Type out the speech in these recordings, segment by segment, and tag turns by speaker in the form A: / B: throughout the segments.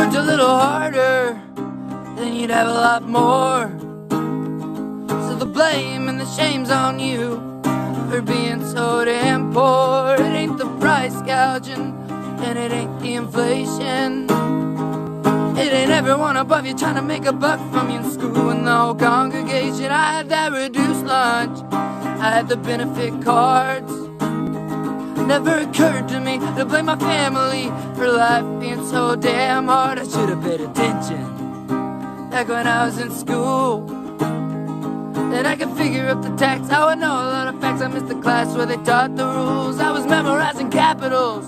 A: worked a little harder, then you'd have a lot more. So the blame and the shame's on you for being so damn poor. It ain't the price gouging, and it ain't the inflation. It ain't everyone above you trying to make a buck from you in school and the whole congregation. I had that reduced lunch, I had the benefit cards. Never occurred to me to blame my family for life being so damn hard. I should have paid attention back when I was in school. Then I could figure up the tax, I would know a lot of facts. I missed the class where they taught the rules. I was memorizing capitals,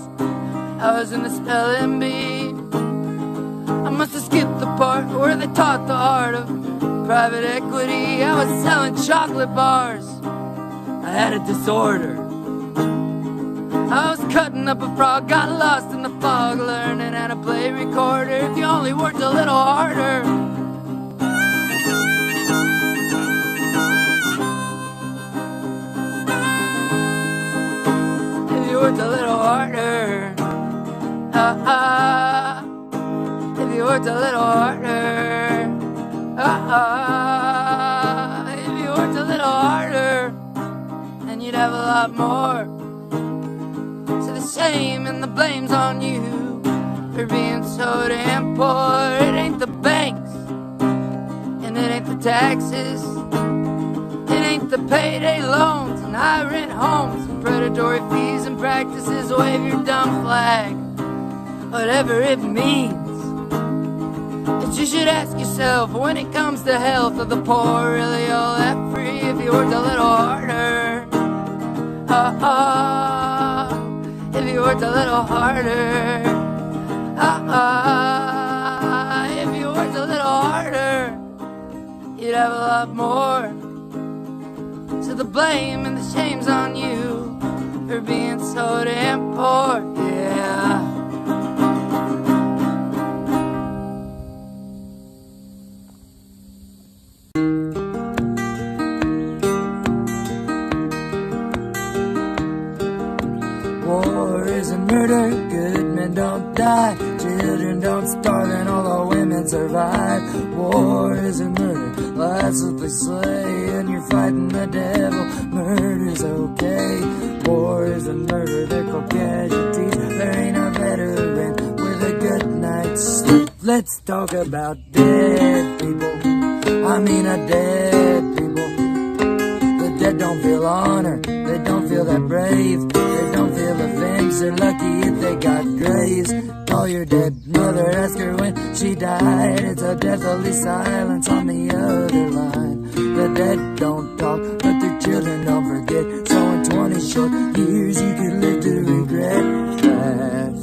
A: I was in the spelling bee. I must have skipped the part where they taught the art of private equity. I was selling chocolate bars, I had a disorder. I was cutting up a frog, got lost in the fog, learning how to play recorder. If you only worked a little harder. If you worked a little harder. If you worked a little harder. If you worked a little harder, then you'd have a lot more. So the shame and the blame's on you for being so damn poor. It ain't the banks, and it ain't the taxes. It ain't the payday loans and high rent homes and predatory fees and practices. Wave your dumb flag, whatever it means. But you should ask yourself, when it comes to health, are the poor really all that free? If you worked a little harder, if you worked a little harder, if you worked a little harder, you'd have a lot more. So the blame and the shame's on you for being so damn poor, yeah. War is a murder, good men don't die, children don't starve, and all the women survive. War is a murder, life's what they say, and you're fighting the devil. Murder's okay. War is a murder, they're called casualties. There ain't a veteran with a good night's sleep. Let's talk about dead people. I mean a dead people. The dead don't feel honor, they don't feel that brave. They don't feel avenged, they're lucky if they got graves. Call your dead mother, ask her when she died. It's a deathly silence on the other line. The dead don't talk, but their children don't forget. So in 20 short years you could live to regret that.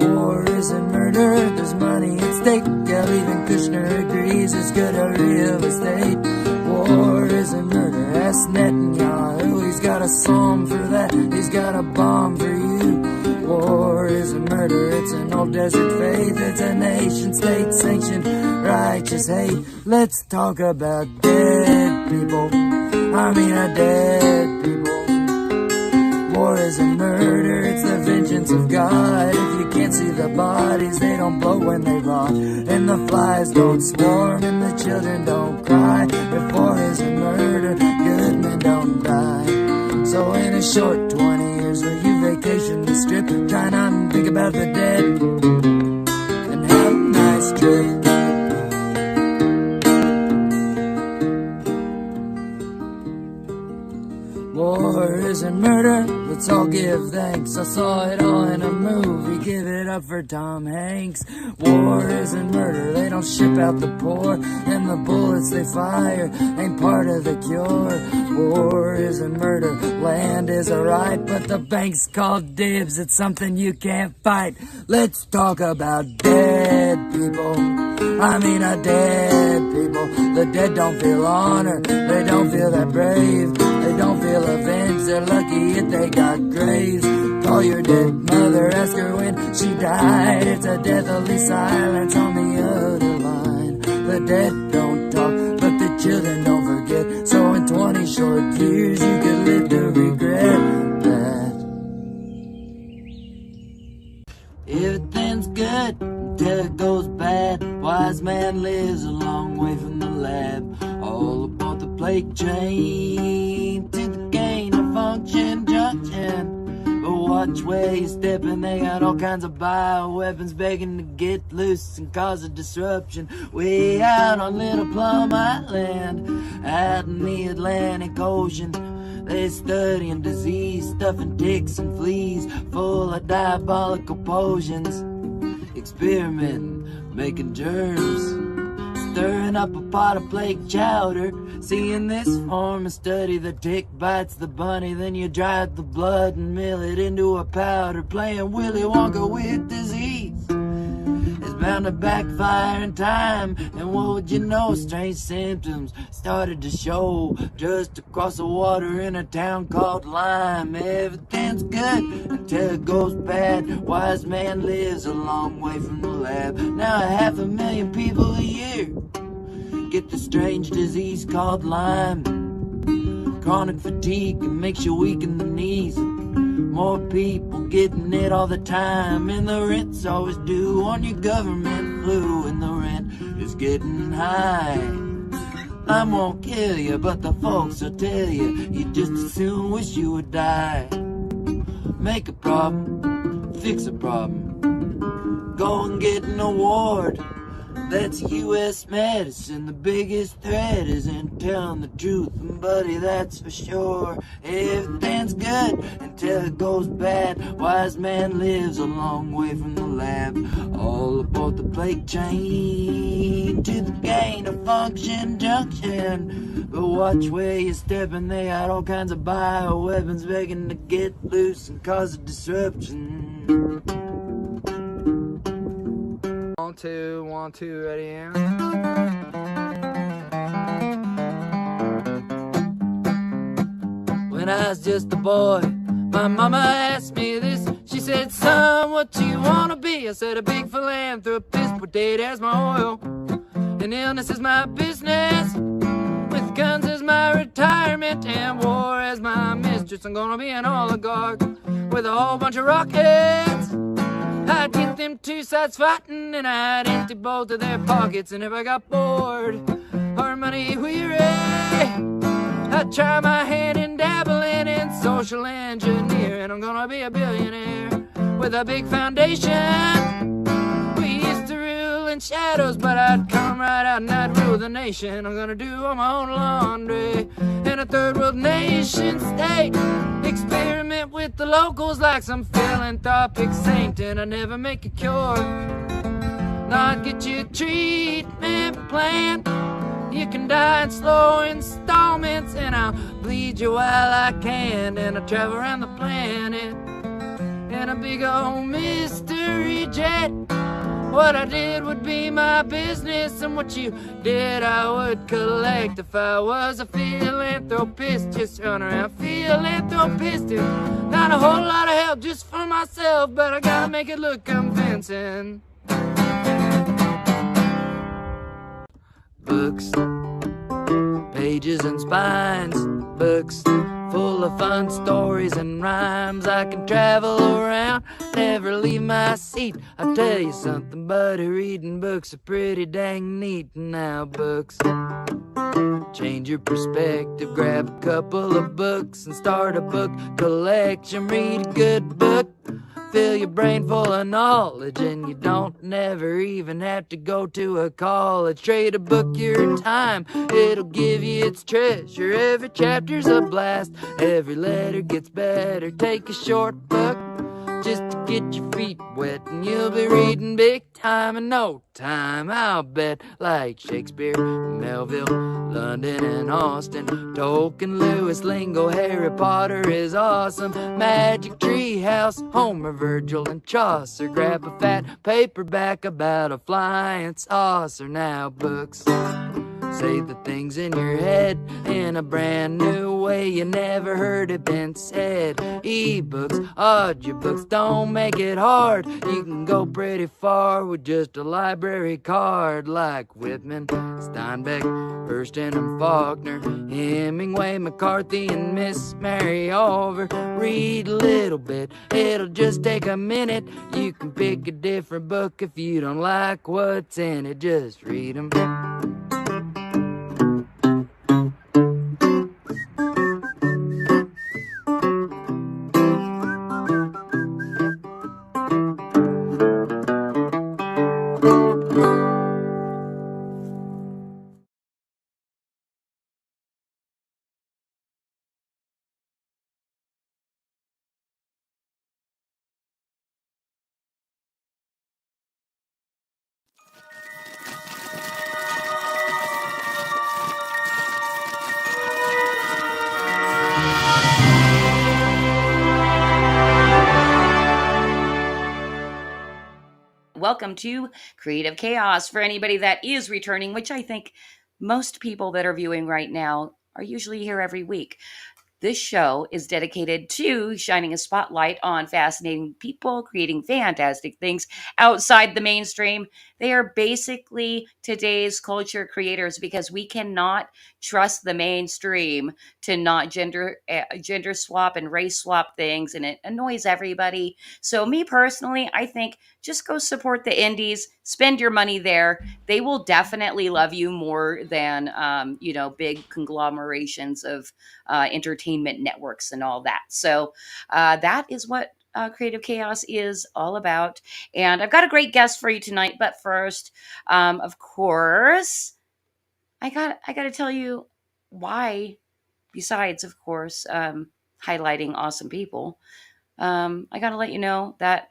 A: War isn't murder, there's money at stake. Hell, even Kushner agrees it's good at real estate. War isn't murder, ask Netanyahu. He's got a psalm for that, he's got a bomb for you. War isn't murder, it's an old desert faith. It's a nation state sanctioned righteous hate. Let's talk about dead people. I mean a dead people. War isn't murder, it's the vengeance of God. If you can't see the bodies, they don't blow when they rot. And the flies don't swarm and the children don't cry. If war isn't murder, good men don't die. So in a short 20 years where you vacation the strip, try not and think about the dead and have a nice trip. War isn't murder, let's all give thanks. I saw it all in a movie, give it up for Tom Hanks. War isn't murder, they don't ship out the poor, and the bullets they fire ain't part of the cure. War isn't murder, land is a right, but the bank's called dibs, it's something you can't fight. Let's talk about dead people. I mean a dead people. The dead don't feel honor, they don't feel that brave. They don't feel avenged, they're lucky if they got graves. Call your dead mother, ask her when she died. It's a deathly silence on the other line. The dead don't talk, but the children don't forget. So in 20 short years you could live to regret that. Everything's good good until it goes bad. Wise man lives a long way from the lab. All aboard the plague train to the gain of function junction. But watch where you're stepping, they got all kinds of bioweapons begging to get loose and cause a disruption. Way out on Little Plum Island, out in the Atlantic Ocean, they studying disease, stuffing ticks and fleas, full of diabolical potions, experimenting, making germs, stirring up a pot of plague chowder. Seeing this form of study, the tick bites the bunny, then you dry the blood and mill it into a powder. Playing Willy Wonka with disease is bound to backfire in time. And what would you know, strange symptoms started to show just across the water in a town called Lyme. Everything's good until it goes bad. Wise man lives a long way from the lab. Now 500,000 people a year get the strange disease called Lyme. Chronic fatigue can make you weak in the knees. More people getting it all the time, and the rent's always due on your government flu, and the rent is getting high. Lyme won't kill you, but the folks will tell you, you just as soon wish you would die. Make a problem, fix a problem, go and get an award. That's U.S. medicine. The biggest threat isn't telling the truth, and buddy, that's for sure. Everything's good until it goes bad. Wise man lives a long way from the lab. All aboard the plague train to the gain of function junction. But watch where you're stepping, they got all kinds of bioweapons begging to get loose and cause a disruption. 1, 2, 1, 2, ready, and when I was just a boy, my mama asked me this. She said, son, what you wanna be? I said, a big philanthropist with date as my oil, and illness is my business, with guns as my retirement, and war as my mistress. I'm gonna be an oligarch with a whole bunch of rockets. I'd get them two sides fighting, and I'd empty both of their pockets. And if I got bored or money weary, I'd try my hand in dabbling in social engineering. I'm gonna be a billionaire with a big foundation. We used to rule in shadows, but I'd come right out and I'd rule the nation. I'm gonna do all my own laundry in a third world nation state. Experiment with the locals like some philanthropic saint, and I never make a cure. Not get you a treatment plan. You can die in slow installments, and I'll bleed you while I can. And I travel around the planet in a big old mystery jet. What I did would be my business, and what you did I would collect. If I was a philanthropist, just run around philanthropist. Not a whole lot of help just for myself, but I gotta make it look convincing. Books, pages and spines, books full of fun stories and rhymes. I can travel around, never leave my seat. I'll tell you something, buddy, reading books are pretty dang neat. Now books change your perspective. Grab a couple of books and start a book collection. Read a good book, fill your brain full of knowledge, and you don't never even have to go to a college. Trade a book your time, it'll give you its treasure. Every chapter's a blast, every letter gets better. Take a short book just to get your feet wet, and you'll be reading big time in no time, I'll bet. Like Shakespeare, Melville, London and Austin, Tolkien, Lewis, Lingo, Harry Potter is awesome. Magic Tree House, Homer, Virgil and Chaucer. Grab a fat paperback about a flying saucer. Now books say the things in your head in a brand new way. way you never heard it been said. Ebooks, audiobooks, don't make it hard. You can go pretty far with just a library card. Like Whitman, Steinbeck, Hurston and Faulkner, Hemingway, McCarthy and Miss Mary Oliver. Read a little bit, it'll just take a minute. You can pick a different book if you don't like what's in it. Just read them.
B: Welcome to Creative Chaos. For anybody that is returning, which I think most people that are viewing right now are usually here every week. This show is dedicated to shining a spotlight on fascinating people creating fantastic things outside the mainstream. They are basically today's culture creators because we cannot trust the mainstream to not gender swap and race swap things, and it annoys everybody. So me personally, I think just go support the indies, spend your money there. They will definitely love you more than big conglomerations of entertainment networks and all that. So that is what Creative Chaos is all about. And I've got a great guest for you tonight. But first, of course, I got to tell you why. Besides, of course, highlighting awesome people, I got to let you know that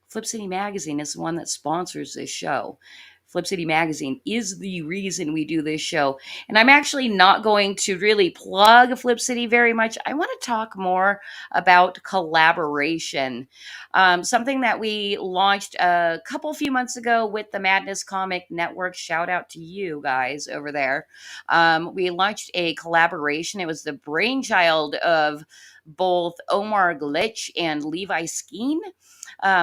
B: Flip City Magazine is the one that sponsors this show. Flip City Magazine is the reason we do this show. And I'm actually not going to really plug Flip City very much. I want to talk more about collaboration. Something that we launched a few months ago with the Madness Comic Network. Shout out to you guys over there. We launched a collaboration. It was the brainchild of both Omar Glitch and Levi Skeen.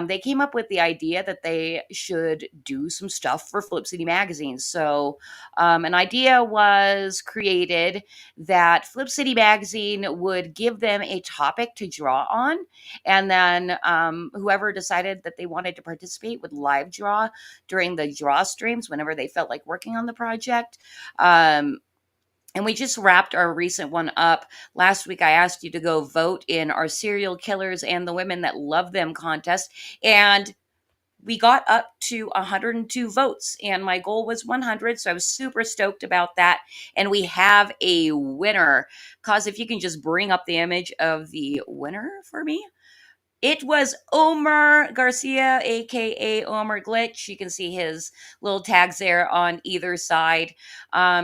B: They came up with the idea that they should do some stuff for Flip City Magazine. So, an idea was created that Flip City Magazine would give them a topic to draw on, and then whoever decided that they wanted to participate would live draw during the draw streams whenever they felt like working on the project. And we just wrapped our recent one up. Last week, I asked you to go vote in our serial killers and the women that love them contest. And we got up to 102 votes, and my goal was 100. So I was super stoked about that. And we have a winner. Cause if you can just bring up the image of the winner for me. It was Omar Garcia, aka Omar Glitch. You can see his little tags there on either side.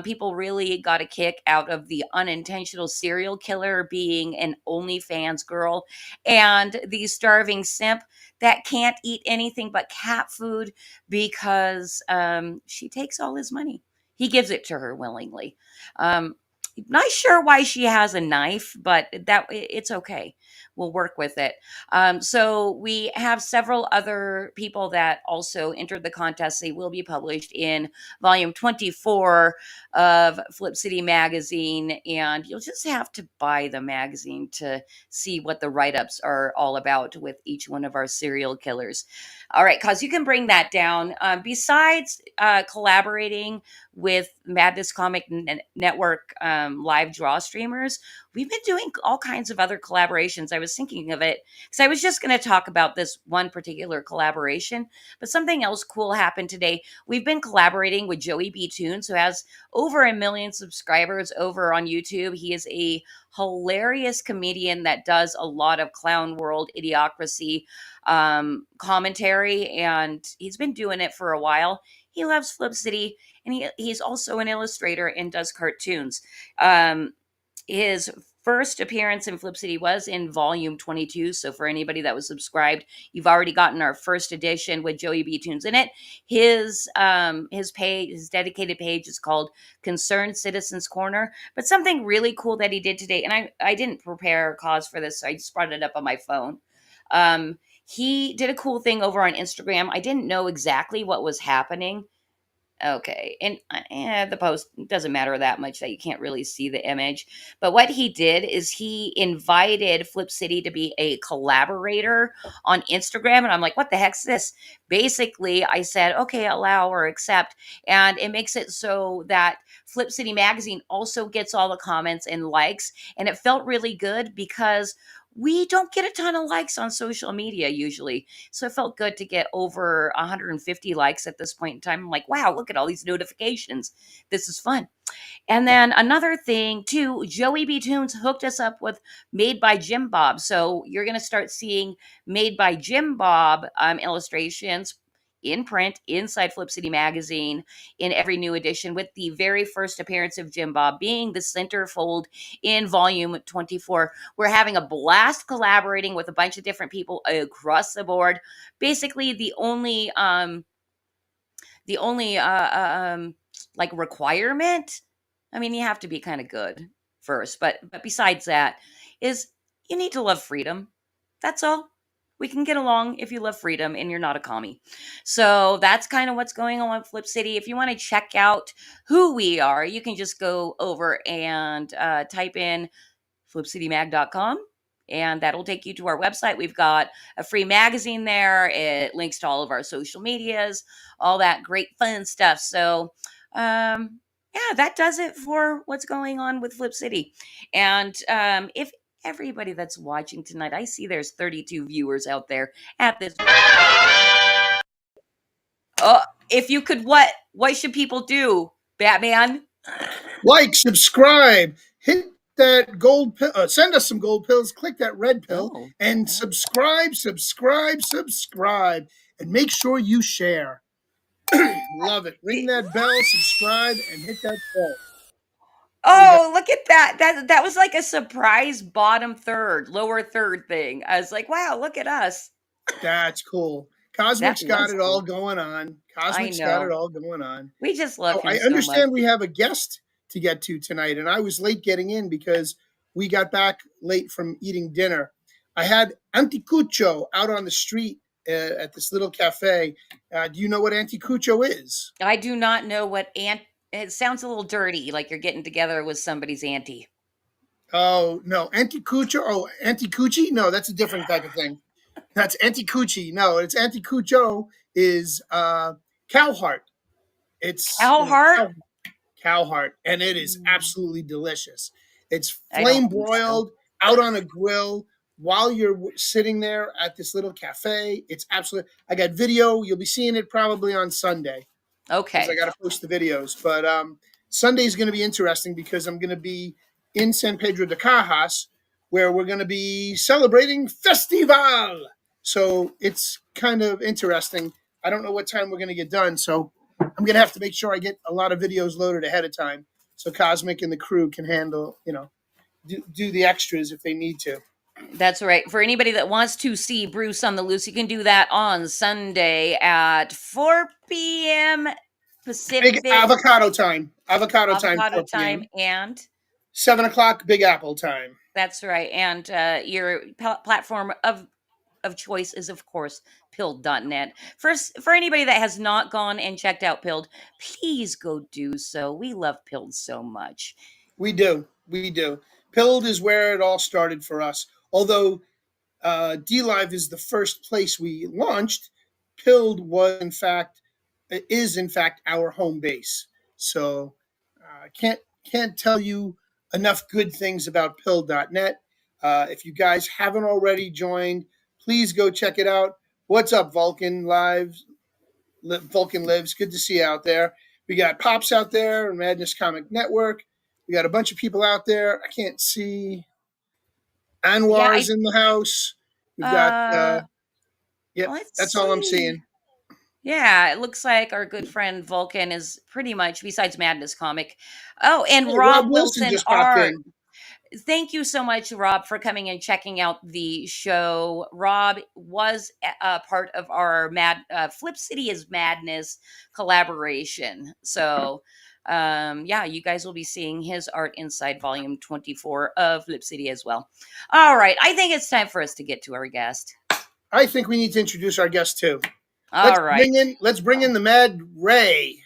B: People really got a kick out of the unintentional serial killer being an OnlyFans girl and the starving simp that can't eat anything but cat food because she takes all his money. He gives it to her willingly. Um, Not sure why she has a knife, but it's okay. We'll work with it. So we have several other people that also entered the contest. They will be published in volume 24 of Flip City Magazine, and you'll just have to buy the magazine to see what the write-ups are all about with each one of our serial killers. All right, cause you can bring that down. Besides collaborating with Madness Comic Network live draw streamers, we've been doing all kinds of other collaborations. I was thinking of it because I was just going to talk about this one particular collaboration, but something else cool happened today. We've been collaborating with Joey B. Tunes, who has over 1 million subscribers over on YouTube. He is a hilarious comedian that does a lot of clown world idiocracy commentary, and he's been doing it for a while. He loves Flip City, and he's also an illustrator and does cartoons. His first appearance in Flip City was in volume 22. So for anybody that was subscribed, you've already gotten our first edition with Joey B. Tunes in it. His page, his dedicated page is called Concerned Citizens Corner. But something really cool that he did today, and I didn't prepare a cause for this, so I just brought it up on my phone. He did a cool thing over on Instagram. I didn't know exactly what was happening. Okay. And the post doesn't matter that much that you can't really see the image. But what he did is he invited Flip City to be a collaborator on Instagram. And I'm like, what the heck's this? Basically, I said, okay, allow or accept. And it makes it so that Flip City Magazine also gets all the comments and likes. And it felt really good because we don't get a ton of likes on social media usually. So it felt good to get over 150 likes at this point in time. I'm like, wow, look at all these notifications. This is fun. And then another thing too, Joey B. Tunes hooked us up with Made by Jim Bob. So you're going to start seeing Made by Jim Bob illustrations in print inside Flip City Magazine in every new edition, with the very first appearance of Jim Bob being the centerfold in volume 24. We're having a blast collaborating with a bunch of different people across the board. Basically, the only like requirement, I mean, you have to be kind of good first, but besides that, is you need to love freedom. That's all. We can get along if you love freedom and you're not a commie. So that's kind of what's going on with Flip City. If you want to check out who we are, you can just go over and type in flipcitymag.com, and that'll take you to our website. We've got a free magazine there. It links to all of our social medias, all that great fun stuff. So, yeah, that does it for what's going on with Flip City. And if everybody that's watching tonight, I see there's 32 viewers out there at this. Oh, if you could, what should people do, Batman?
C: Like, subscribe, hit that gold pill, send us some gold pills, click that red pill,
B: Oh,
C: and subscribe, and make sure you share. Love it. Ring that bell, subscribe, and hit that bell.
B: oh, look at that. That was like a surprise bottom third, lower third thing. I was like, wow, look at us.
C: That's cool. Cosmic's
B: That
C: got
B: was
C: it
B: cool.
C: all going on.
B: I
C: Cosmic's got it
B: know.
C: all going on.
B: We just love
C: Oh,
B: him
C: I
B: so much.
C: understand we have a guest to get to tonight, and I was late getting in because we got back late from eating dinner. I had anticucho out on the street at this little cafe. Do you know what anticucho is?
B: I do not know what it sounds a little dirty, like you're getting together with somebody's auntie.
C: Oh, no. Anticucho? Oh, anticucci? No, that's a different type of thing. That's anticucci. No, it's anticucho is cow heart. It's,
B: Cow heart?
C: cow heart, and it is
B: Mm,
C: absolutely delicious. It's
B: I don't
C: flame
B: think so.
C: broiled out on a grill while you're sitting there at this little cafe. It's absolutely. I got video. You'll be seeing it probably on Sunday because I
B: Okay.
C: got to post the videos. But Sunday is going to be interesting because I'm going to be in San Pedro de Cajas, where we're going to be celebrating Festival. So it's kind of interesting. I don't know what time we're going to get done, so I'm going to have to make sure I get a lot of videos loaded ahead of time so Cosmic and the crew can handle, do the extras if they need to.
B: That's right. For anybody that wants to see Bruce on the Loose, you can do that on Sunday at 4 p.m.
C: Big
B: Pacific
C: avocado time. Avocado time,
B: avocado
C: 4
B: time,
C: p.m.
B: and
C: 7 o'clock, Big Apple time.
B: that's right. And your platform of choice is, of course, pilled.net. For anybody that has not gone and checked out Pilled, please go do so. We love Pilled so much.
C: We do. We do. Pilled is where it all started for us. Although D Live is the first place we launched, Pilled was in fact is in fact our home base. So can't tell you enough good things about Pill.net. If you guys haven't already joined, please go check it out. What's up, Vulcan Lives? Vulcan Lives. Good to see you out there. We got Pops out there, Madness Comic Network. We got a bunch of people out there. I can't see.
B: Yeah,
C: Anwar's in the house. We've got,
B: uh
C: yep,
B: let's
C: that's all I'm
B: see.
C: seeing.
B: Yeah, it looks like our good friend Vulcan is pretty much, besides Madness Comic. Oh, and
C: Hey,
B: Rob
C: Rob Wilson
B: Wilson
C: just popped
B: art.
C: in.
B: thank you so much, Rob, for coming and checking out the show. Rob was a part of our Flip City is Madness collaboration. So, yeah, you guys will be seeing his art inside volume 24 of Flip City as well. All right. I think it's time for us to get to our guest.
C: I think we need to introduce our guest too.
B: All right.
C: Let's bring in the Mad Ray.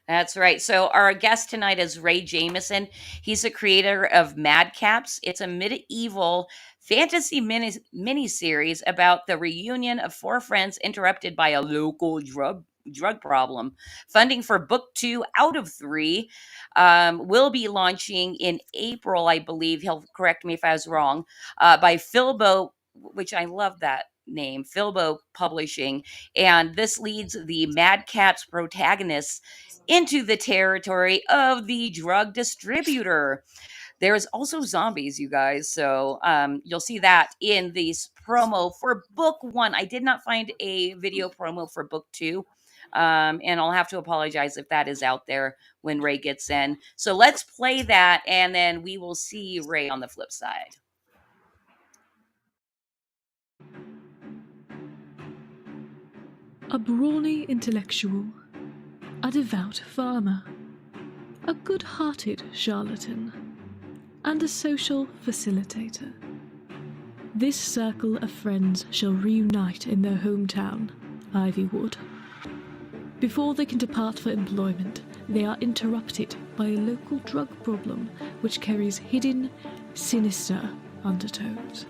B: That's right. So our guest tonight is Ray JAMISON. He's the creator of Madcaps. It's a medieval fantasy mini series about the reunion of four friends interrupted by a local drug problem. Funding for book 2 out of 3 will be launching in April, I believe. He'll correct me if I was wrong. By Filbo, which I love that name, Filbo Publishing. And this leads the Madcaps protagonists into the territory of the drug distributor. There's also zombies, you guys. So you'll see that in this promo for book 1. I did not find a video promo for book 2. And I'll have to apologize if that is out there when Ray gets in. So let's play that, and then we will see Ray on the flip side.
D: A brawny intellectual, a devout farmer, a good-hearted charlatan, and a social facilitator. This circle of friends shall reunite in their hometown, Ivywood. Before they can depart for employment, they are interrupted by a local drug problem which carries hidden, sinister undertones.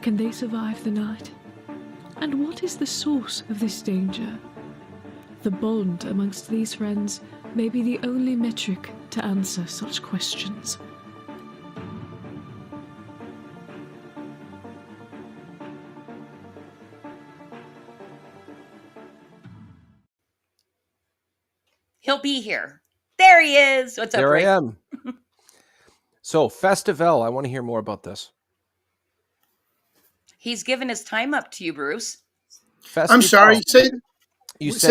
D: Can they survive the night? And what is the source of this danger? The bond amongst these friends may be the only metric to answer such questions.
B: He'll be here. There he is. What's up, Ray?
E: There I am. So, Festival, I want to hear more about this.
B: He's given his time up to you, Bruce.
C: Festival. I'm sorry. Say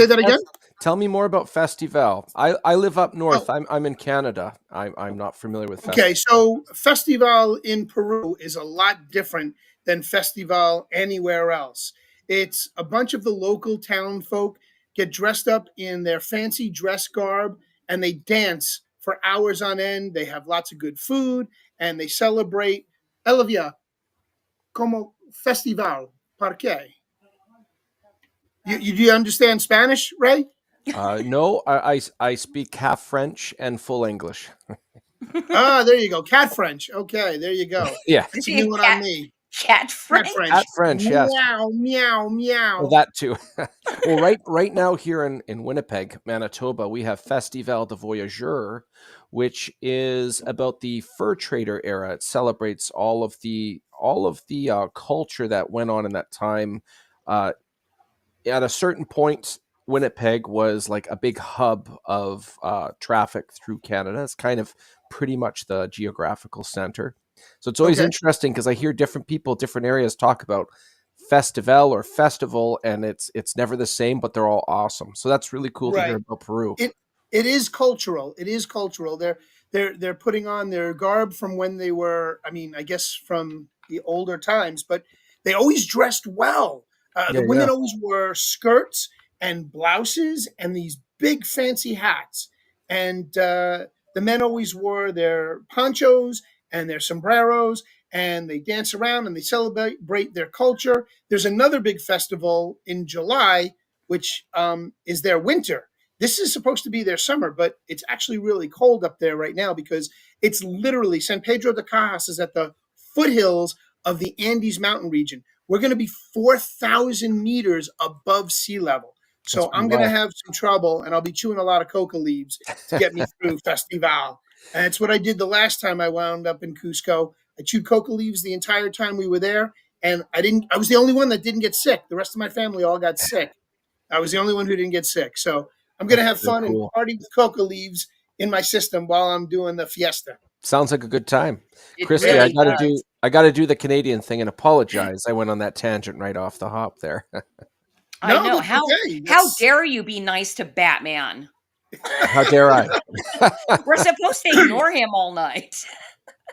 C: that again.
E: Tell me more about Festival. I live up north. Oh. I'm in Canada. I'm not familiar with Festival.
C: Okay, so Festival in Peru is a lot different than Festival anywhere else. It's a bunch of the local town folk get dressed up in their fancy dress garb, and they dance for hours on end. They have lots of good food, and they celebrate. Elavia, como festival, ¿por qué? Do you understand Spanish, Ray?
E: No, I speak half French and full English.
C: There you go. Cat French. Okay, there you go.
E: Yeah.
C: That's a new one on me.
B: Cat French.
E: Cat French, yes.
C: Meow, meow, meow.
E: Well, that too. Well, right now here in Winnipeg, Manitoba, we have Festival de Voyageur, which is about the fur trader era. It celebrates all of the culture that went on in that time. At a certain point, Winnipeg was like a big hub of traffic through Canada. It's kind of pretty much the geographical center. So it's always interesting because I hear different people, different areas talk about festival or festival, and it's never the same, but they're all awesome. So that's really cool to hear about Peru.
C: It is cultural. It is cultural. They're putting on their garb from when they were, I guess from the older times, but they always dressed well. The women always wore skirts and blouses and these big fancy hats. And the men always wore their ponchos and their sombreros, and they dance around and they celebrate their culture. There's another big festival in July, which is their winter. This is supposed to be their summer, but it's actually really cold up there right now because it's literally San Pedro de Cajas is at the foothills of the Andes mountain region. We're going to be 4,000 meters above sea level. So I'm going to have some trouble, and I'll be chewing a lot of coca leaves to get me through Festival. And it's what I did the last time I wound up in Cusco. I chewed coca leaves the entire time we were there, and I was the only one that didn't get sick. The rest of my family all got sick. I was the only one who didn't get sick. So I'm going to have fun and party with coca leaves in my system while I'm doing the fiesta.
E: Sounds like a good time. Christy, really I got to do the Canadian thing and apologize. I went on that tangent right off the hop there.
B: I know. How dare you be nice to Batman?
E: How dare I?
B: We're supposed to ignore him all night.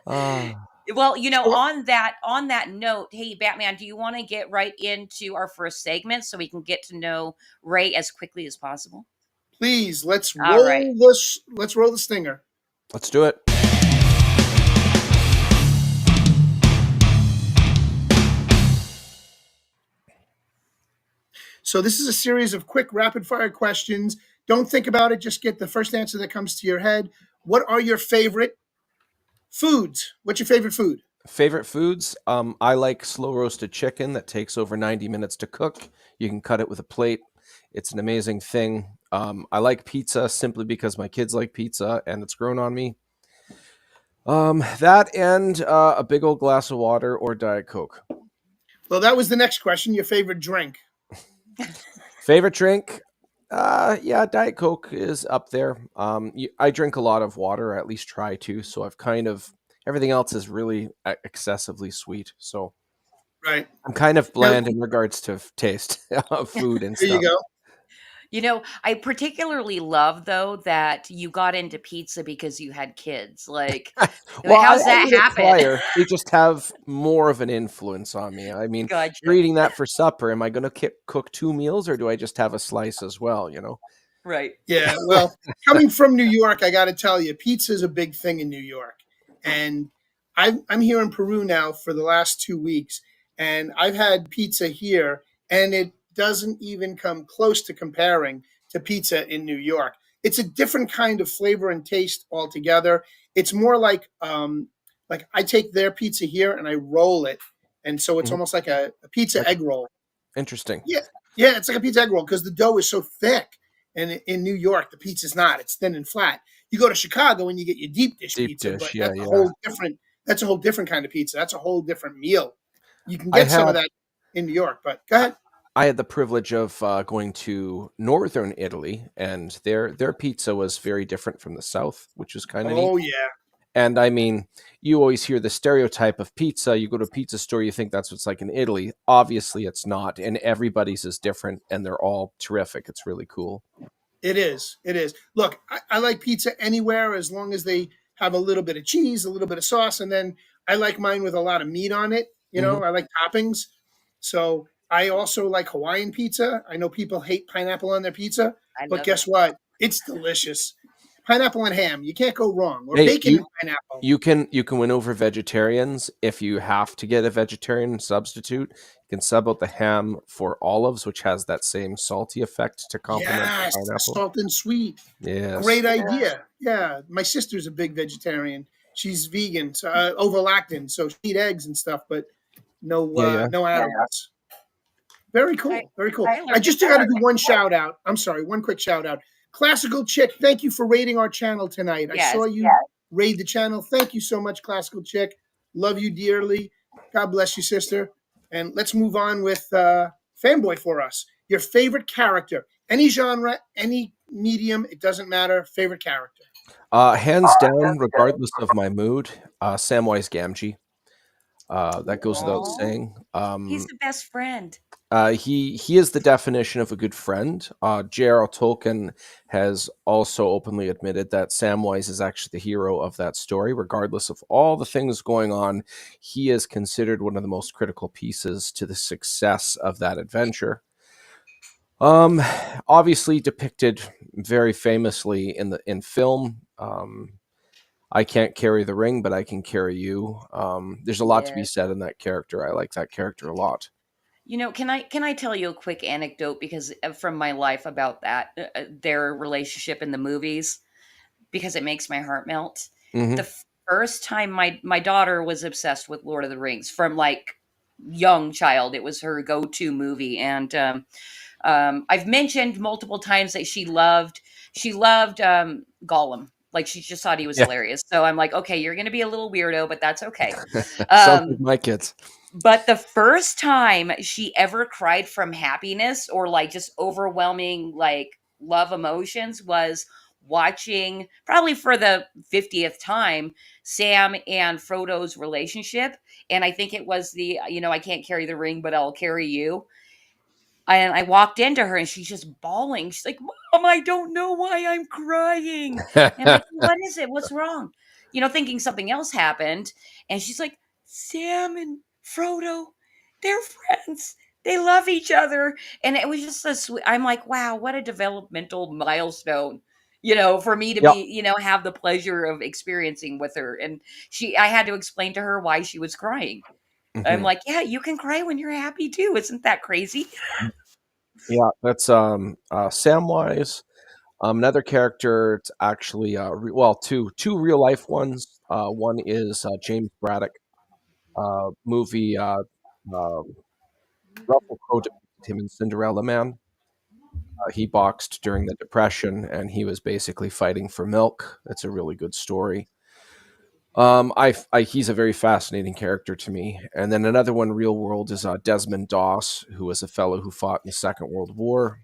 E: Ah,
B: Well,
C: So
B: on that note, hey Batman, do you want to get right into our first segment so we can get to know Ray as quickly as possible?
C: please,
B: All right.
C: let's roll the stinger.
E: let's do it.
C: So this is a series of quick rapid fire questions. Don't think about it, just get the first answer that comes to your head. What are your favorite foods? What's your favorite food?
E: Favorite foods? I like slow roasted chicken that takes over 90 minutes to cook. You can cut it with a plate. It's an amazing thing. I like pizza simply because my kids like pizza and it's grown on me. That and a big old glass of water or Diet Coke.
C: Well, that was the next question. Your favorite drink?
E: Favorite drink? Yeah, Diet Coke is up there. I drink a lot of water, or at least try to. So I've kind of everything else is really excessively sweet. So
C: Right.
E: I'm kind of
C: Now,
E: bland in regards to taste of food and
C: there you
E: stuff.
C: go.
B: I particularly love though that you got into pizza because you had kids. Like,
E: Well,
B: how's
E: I
B: that
E: ate it
B: happen?
E: prior. They just have more of an influence on me. I mean, you're
B: Gotcha.
E: eating that for supper. Am I going to cook 2 meals, or do I just have a slice as well?
B: Right.
C: Yeah, well, coming from New York, I got to tell you, pizza is a big thing in New York. And I'm here in Peru now for the last 2 weeks, and I've had pizza here, and it doesn't even come close to comparing to pizza in New York. It's a different kind of flavor and taste altogether. It's more like I take their pizza here and I roll it, and so it's
E: Mhm.
C: almost like a pizza
E: Like
C: egg roll.
E: interesting.
C: Yeah, yeah, it's like a pizza egg roll because the dough is so thick. And in New York, the pizza's not; it's thin and flat. You go to Chicago and you get your deep dish
E: Deep
C: pizza,
E: dish.
C: but
E: Yeah,
C: that's a
E: yeah.
C: whole different. That's a whole different kind of pizza. That's a whole different meal. You can
E: I
C: get some of
E: had
C: that in New York, but go
E: I
C: ahead.
E: I had the privilege of going to northern Italy, and their pizza was very different from the south, which was kind of neat.
C: Oh yeah,
E: And I mean, you always hear the stereotype of pizza. You go to a pizza store, you think that's what's like in Italy. Obviously, it's not, and everybody's is different, and they're all terrific. It's really cool.
C: it is. It is. Look, I like pizza anywhere as long as they have a little bit of cheese, a little bit of sauce, and then I like mine with a lot of meat on it.
E: Hmm.
C: I like toppings. So I also like Hawaiian pizza. I know people hate pineapple on their pizza,
B: I
C: but
B: love it.
C: guess what? It's delicious. Pineapple and ham, you can't go wrong. Or
E: Hey,
C: bacon and pineapple.
E: you can win over vegetarians if you have to get a vegetarian substitute. You can sub out the ham for olives, which has that same salty effect to complement the
C: Yes,
E: pineapple.
C: salt and sweet.
E: Yes.
C: Great idea. Yeah, my sister's a big vegetarian. She's vegan, so over lactin, so she eat eggs and stuff, but
E: Yeah, yeah.
C: no animals. Very
B: I
C: cool. Very cool.
B: I
C: I
B: learned a
C: just got to do one shout out. I'm sorry, one quick shout out. Classical Chick, thank you for raiding our channel tonight. I saw
B: Yes.
C: you raid the channel. Thank you so much, Classical Chick. Love you dearly. God bless you, sister. And let's move on with Fanboy for us. Your favorite character, any genre, any medium, it doesn't matter. Favorite character.
E: Hands down, regardless of my mood, Samwise Gamgee. That goes without
B: Aw,
E: saying.
B: he's the best friend.
E: He is the definition of a good friend. J.R.R. Tolkien has also openly admitted that Samwise is actually the hero of that story. Regardless of all the things going on, he is considered one of the most critical pieces to the success of that adventure. Um, Obviously depicted very famously in film. I can't carry the ring, but I can carry you. There's a lot to be
B: Yes.
E: said in that character. I like that character a lot.
B: Can I tell you a quick anecdote because from my life about that their relationship in the movies because it makes my heart melt.
E: Hmm.
B: The first time my daughter was obsessed with Lord of the Rings from like young child, it was her go-to movie, and I've mentioned multiple times that she loved Gollum. Like she just thought he was
E: Yeah,
B: hilarious. So I'm like, okay, you're going to be a little weirdo, but that's okay.
E: sounds like
B: Um,
E: my kids.
B: but the first time she ever cried from happiness or like just overwhelming like love emotions was watching probably for the 50th time Sam and Frodo's relationship. And I think it was I can't carry the ring, but I'll carry you. And I walked into her and she's just bawling. She's like, Mom, I don't know why I'm crying. And I said, what is it? What's wrong? thinking something else happened. And she's like, Sam and Frodo, they're friends. They love each other. And it was just so sweet. I'm like, wow, what a developmental milestone, for me to
E: Yep.
B: be, have the pleasure of experiencing with her. And I had to explain to her why she was crying. I'm
E: Hmm.
B: like, yeah, you can cry when you're happy too. Isn't that crazy?
E: Yeah, that's Samwise. Another character, it's actually well, two real life ones. One is James Braddock, movie. Russell Crowe depicted him in Cinderella Man. He boxed during the Depression, and he was basically fighting for milk. That's a really good story. He's a very fascinating character to me. And then another one, real world, is Desmond Doss, who was a fellow who fought in the Second World War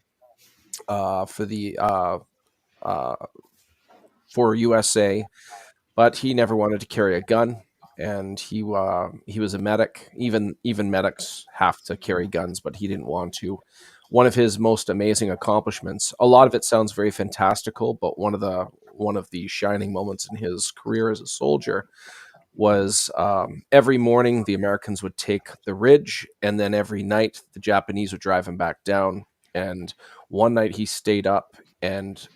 E: for the uh, for USA, but he never wanted to carry a gun, and he was a medic. Even medics have to carry guns, but he didn't want to. One of his most amazing accomplishments. A lot of it sounds very fantastical, but one of the shining moments in his career as a soldier was every morning the Americans would take the ridge, and then every night the Japanese would drive him back down. And one night he stayed up, and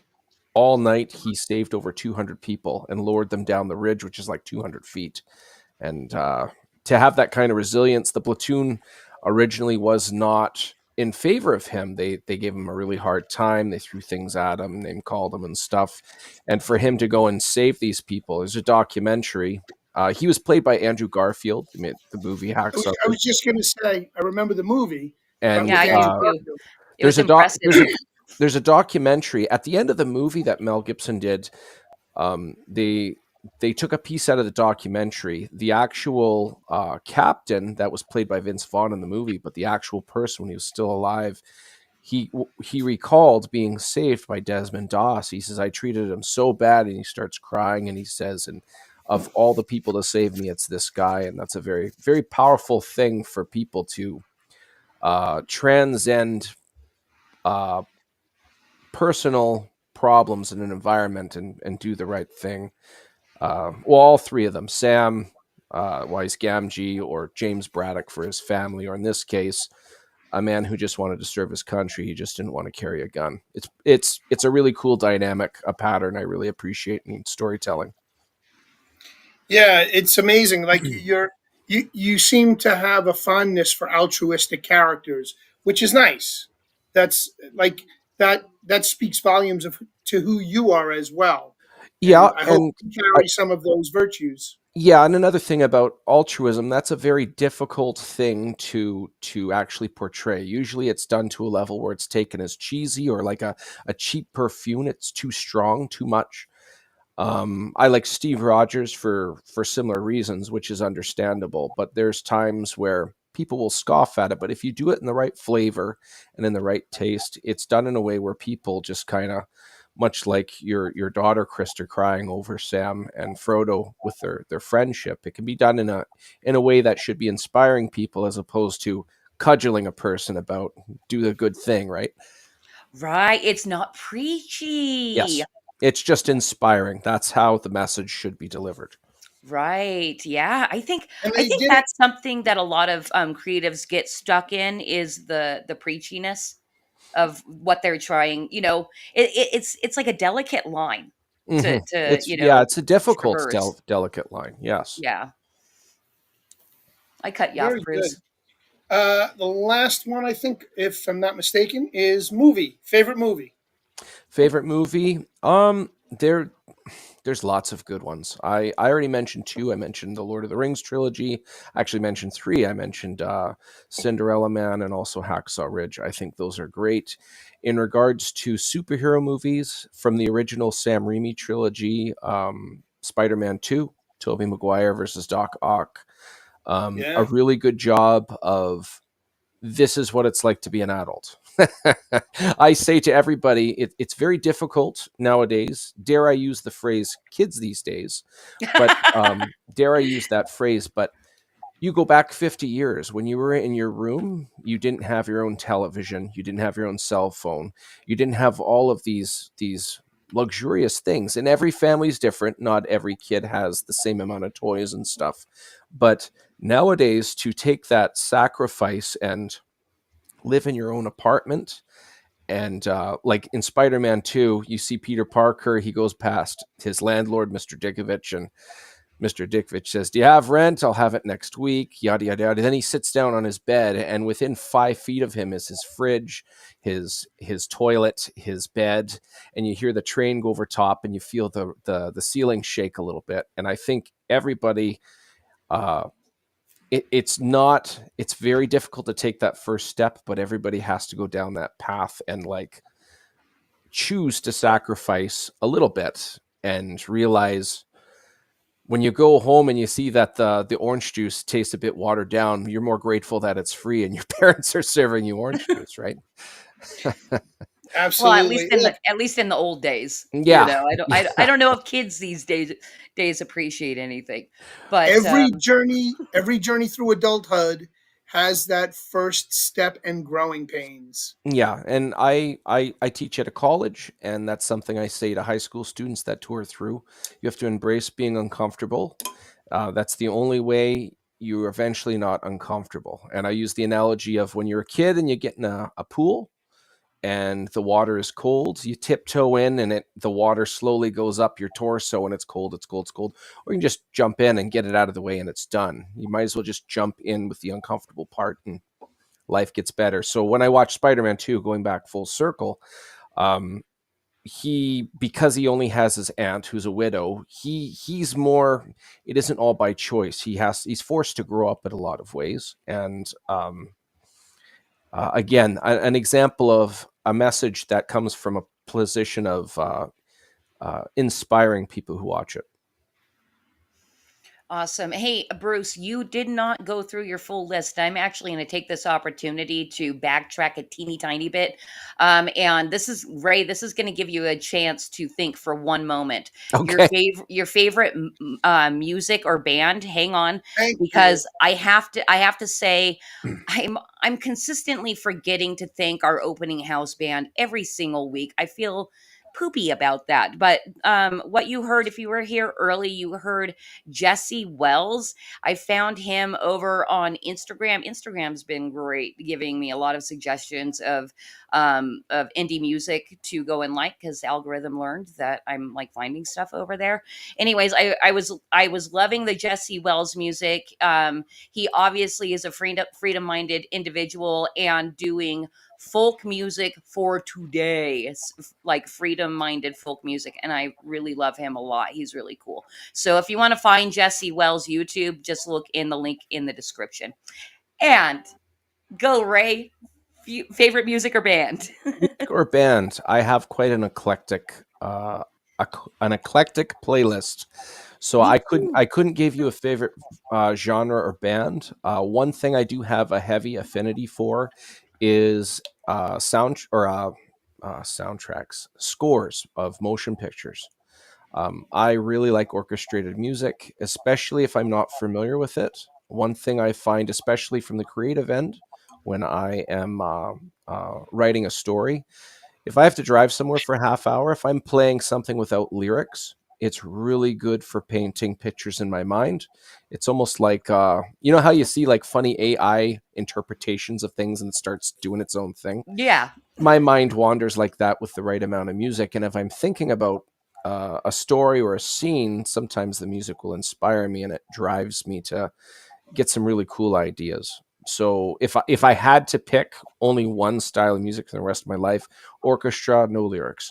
E: all night he saved over 200 people and lowered them down the ridge, which is like 200 feet. And to have that kind of resilience, the platoon originally was not in favor of him. They gave him a really hard time. They threw things at him, name called him and stuff. And for him to go and save these people, there's a documentary. He was played by Andrew Garfield. I mean, the movie Hacksaw
C: I
E: Ridge.
C: was just going to say, I remember the movie, but
E: And
B: Yeah,
C: with
B: I do
C: Andrew
B: too.
C: Garfield.
B: It was impressive.
E: there's a documentary at the end of the movie that Mel Gibson did. They took a piece out of the documentary. The actual captain that was played by Vince Vaughn in the movie, but the actual person when he was still alive, he recalled being saved by Desmond Doss. He says, I treated him so bad, and he starts crying, and he says, and of all the people to save me, it's this guy. And that's a very, very powerful thing for people to transcend uh, personal problems in an environment and do the right thing. Well, all three of them, Sam, Wise Gamgee, or James Braddock for his family, or in this case, a man who just wanted to serve his country. He just didn't want to carry a gun. It's a really cool dynamic, a pattern I really appreciate in storytelling.
C: Yeah, it's amazing. Like you seem to have a fondness for altruistic characters, which is nice. That's like that speaks volumes of to who you are as well.
E: Yeah,
C: And I hope
E: and
C: you
E: I,
C: carry some of those virtues.
E: yeah, and another thing about altruism, that's a very difficult thing to actually portray. Usually it's done to a level where it's taken as cheesy or like a cheap perfume. It's too strong, too much. I like Steve Rogers for similar reasons, which is understandable. But there's times where people will scoff at it. But if you do it in the right flavor and in the right taste, it's done in a way where people just kind of, much like your daughter Krista crying over Sam and Frodo with their friendship, it can be done in a way that should be inspiring people as opposed to cudgeling a person about do the good thing, right?
B: Right. It's not preachy.
E: Yes. It's just inspiring. That's how the message should be delivered.
B: Right. Yeah. I think
C: And
B: I
C: they
B: think
C: did it.
B: that's something that a lot of creatives get stuck in is the preachiness of what they're trying. It's like a delicate line
E: Hmm.
B: to
E: It's a difficult,
B: traverse.
E: delicate line. Yes.
B: Yeah. I cut you off,
C: Very good.
B: Bruce.
C: The last one, I think, if I'm not mistaken, is movie. Favorite movie.
E: Favorite movie? There's lots of good ones. I already mentioned two. I mentioned the Lord of the Rings trilogy. I actually mentioned three. I mentioned Cinderella Man and also Hacksaw Ridge. I think those are great. In regards to superhero movies from the original Sam Raimi trilogy, Spider-Man 2, Tobey Maguire versus Doc Ock. A
C: Yeah.
E: really good job of this is what it's like to be an adult. I say to everybody, it's very difficult nowadays. Dare I use the phrase kids these days? But dare I use that phrase? But you go back 50 years when you were in your room, you didn't have your own television, you didn't have your own cell phone, you didn't have all of these luxurious things. And every family's different. Not every kid has the same amount of toys and stuff. But nowadays, to take that sacrifice and live in your own apartment, and like in Spider-Man 2, you see Peter Parker, he goes past his landlord, Mr. Dickovich, and Mr. Dickovich says, "Do you have rent? I'll have it next week," yada, yada, yada. Then he sits down on his bed, and within 5 feet of him is his fridge, his toilet, his bed, and you hear the train go over top, and you feel the ceiling shake a little bit. And I think everybody, uh, it's very difficult to take that first step, but everybody has to go down that path and like choose to sacrifice a little bit and realize when you go home and you see that the orange juice tastes a bit watered down, you're more grateful that it's free and your parents are serving you orange juice, right?
B: Well,
C: Absolutely. Look,
B: at least in the old days,
E: Yeah.
B: I don't know if kids these days appreciate anything, but
C: every journey through adulthood has that first step and growing pains.
E: Yeah, and I teach at a college, and that's something I say to high school students that tour through. You have to embrace being uncomfortable. That's the only way you're eventually not uncomfortable. And I use the analogy of when you're a kid and you get in a pool and the water is cold, you tiptoe in and the water slowly goes up your torso and it's cold, it's cold, it's cold. Or you can just jump in and get it out of the way and it's done. You might as well just jump in with the uncomfortable part and life gets better. So when I watched Spider-Man 2, going back full circle, because he only has his aunt who's a widow, he's more, it isn't all by choice. He's forced to grow up in a lot of ways. And again, an example of a message that comes from a position of inspiring people who watch it.
B: awesome. Hey, Bruce, you did not go through your full list. I'm actually going to take this opportunity to backtrack a teeny tiny bit. And this is Ray, this is going to give you a chance to think for one moment.
E: Okay.
B: Your favorite music or band. Hang on,
C: Thank you.
B: because I have to say I'm consistently forgetting to thank our opening house band every single week. I feel poopy about that. But what you heard, if you were here early, you heard Jesse Wells. I found him over on Instagram. Instagram's been great, giving me a lot of suggestions of indie music to go and like, because algorithm learned that I'm like finding stuff over there. Anyways, I was loving the Jesse Wells music. He obviously is a freedom minded individual and doing folk music for today. It's like freedom minded folk music, and I really love him a lot. He's really cool. So if you want to find Jesse Wells YouTube, just look in the link in the description. And go, Ray. Favorite music or band?
E: Music or band? I have quite an eclectic playlist. So
B: Me
E: I couldn't give you a favorite genre or band. One thing I do have a heavy affinity for is soundtracks, scores of motion pictures. I really like orchestrated music, especially if I'm not familiar with it. One thing I find, especially from the creative end, when I am writing a story, if I have to drive somewhere for a half hour, if I'm playing something without lyrics, it's really good for painting pictures in my mind. It's almost like, you know how you see like funny AI interpretations of things and it starts doing its own thing?
B: Yeah.
E: My mind wanders like that with the right amount of music. And if I'm thinking about a story or a scene, sometimes the music will inspire me and it drives me to get some really cool ideas. So if I had to pick only one style of music for the rest of my life, orchestra, no lyrics.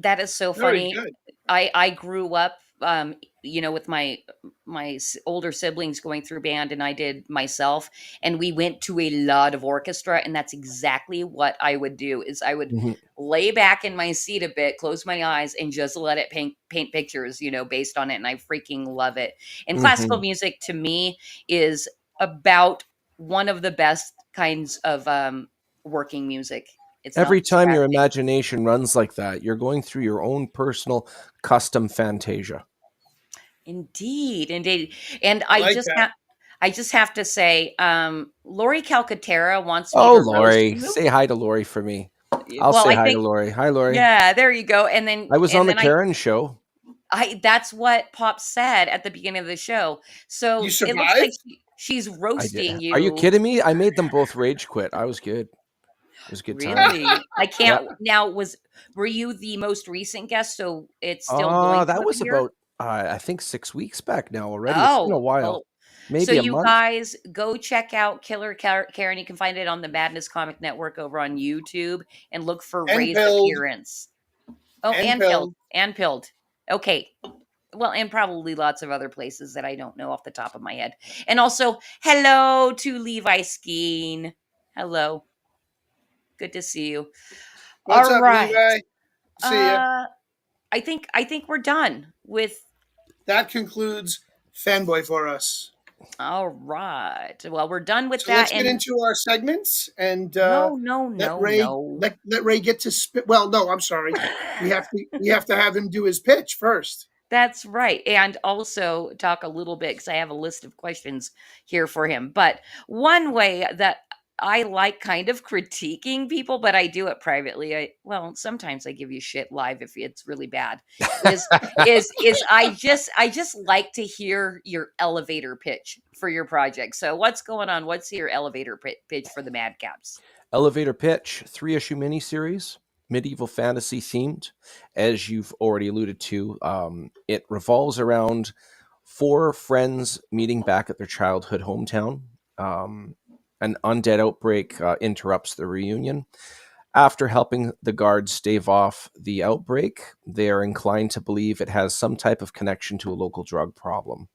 B: That is so
C: Very
B: funny.
C: good.
B: I grew up, with my older siblings going through band, and I did myself, and we went to a lot of orchestra, and that's exactly what I would do. Is I would
E: Mhm.
B: lay back in my seat a bit, close my eyes, and just let it paint pictures, based on it, and I freaking love it. And classical
E: Mhm.
B: music to me is about one of the best kinds of working music. It's
E: Every
B: not
E: time your
B: distracting.
E: imagination runs like that, you're going through your own personal custom fantasia.
B: Indeed, indeed. And
C: I like that.
B: I just have to say, Lori Calcaterra wants me
E: Oh,
B: to roast
E: Lori,
B: you.
E: say hi to Lori for me. I'll
B: Well,
E: say
B: I
E: hi to
B: think,
E: Lori. Hi, Lori.
B: yeah, there you go. And
E: I was on the
B: then
E: Karen show.
B: that's what Pop said at the beginning of the show.
C: You
B: So it looks like
C: survived?
B: she's
E: I did.
B: roasting
E: Are you
B: you.
E: kidding me? I made them both rage quit. I was good. It was a good time.
B: Really? I
E: Yeah.
B: can't now. Were you the most recent guest? So it's still going to
E: That
B: up
E: was
B: in here?
E: about I think 6 weeks back now already. It's been a
B: Oh,
E: while.
B: well, so
E: Maybe a
B: you
E: month.
B: guys go check out Karen. You can find it on the Madness Comic Network over on YouTube and look for
C: And
B: Ray's
C: pilled.
B: appearance. Oh,
C: And
B: and pilled.
C: pilled.
B: And pilled. Okay. Well, and probably lots of other places that I don't know off the top of my head. And also, hello to Levi Skeen. Hello. Good to see you.
C: What's
B: All
C: up,
B: right.
C: Levi? See ya.
B: I think we're done with.
C: That concludes Fanboy for us.
B: All right. Well, we're done with
C: So
B: that.
C: let's get
B: And
C: into our segments and
B: no, no,
C: let
B: no,
C: Ray
B: no.
C: let Ray get to spit. Well, no, I'm sorry. We have to have him do his pitch first.
B: That's right. And also talk a little bit because I have a list of questions here for him. But one way that I like kind of critiquing people, but I do it privately. Sometimes I give you shit live if it's really bad. Is is I just like to hear your elevator pitch for your project. So what's going on? What's your elevator pitch for the Madcaps?
E: Elevator pitch, 3-issue miniseries, medieval fantasy themed. As you've already alluded to, it revolves around 4 friends meeting back at their childhood hometown. An undead outbreak interrupts the reunion. After helping the guards stave off the outbreak, they are inclined to believe it has some type of connection to a local drug problem.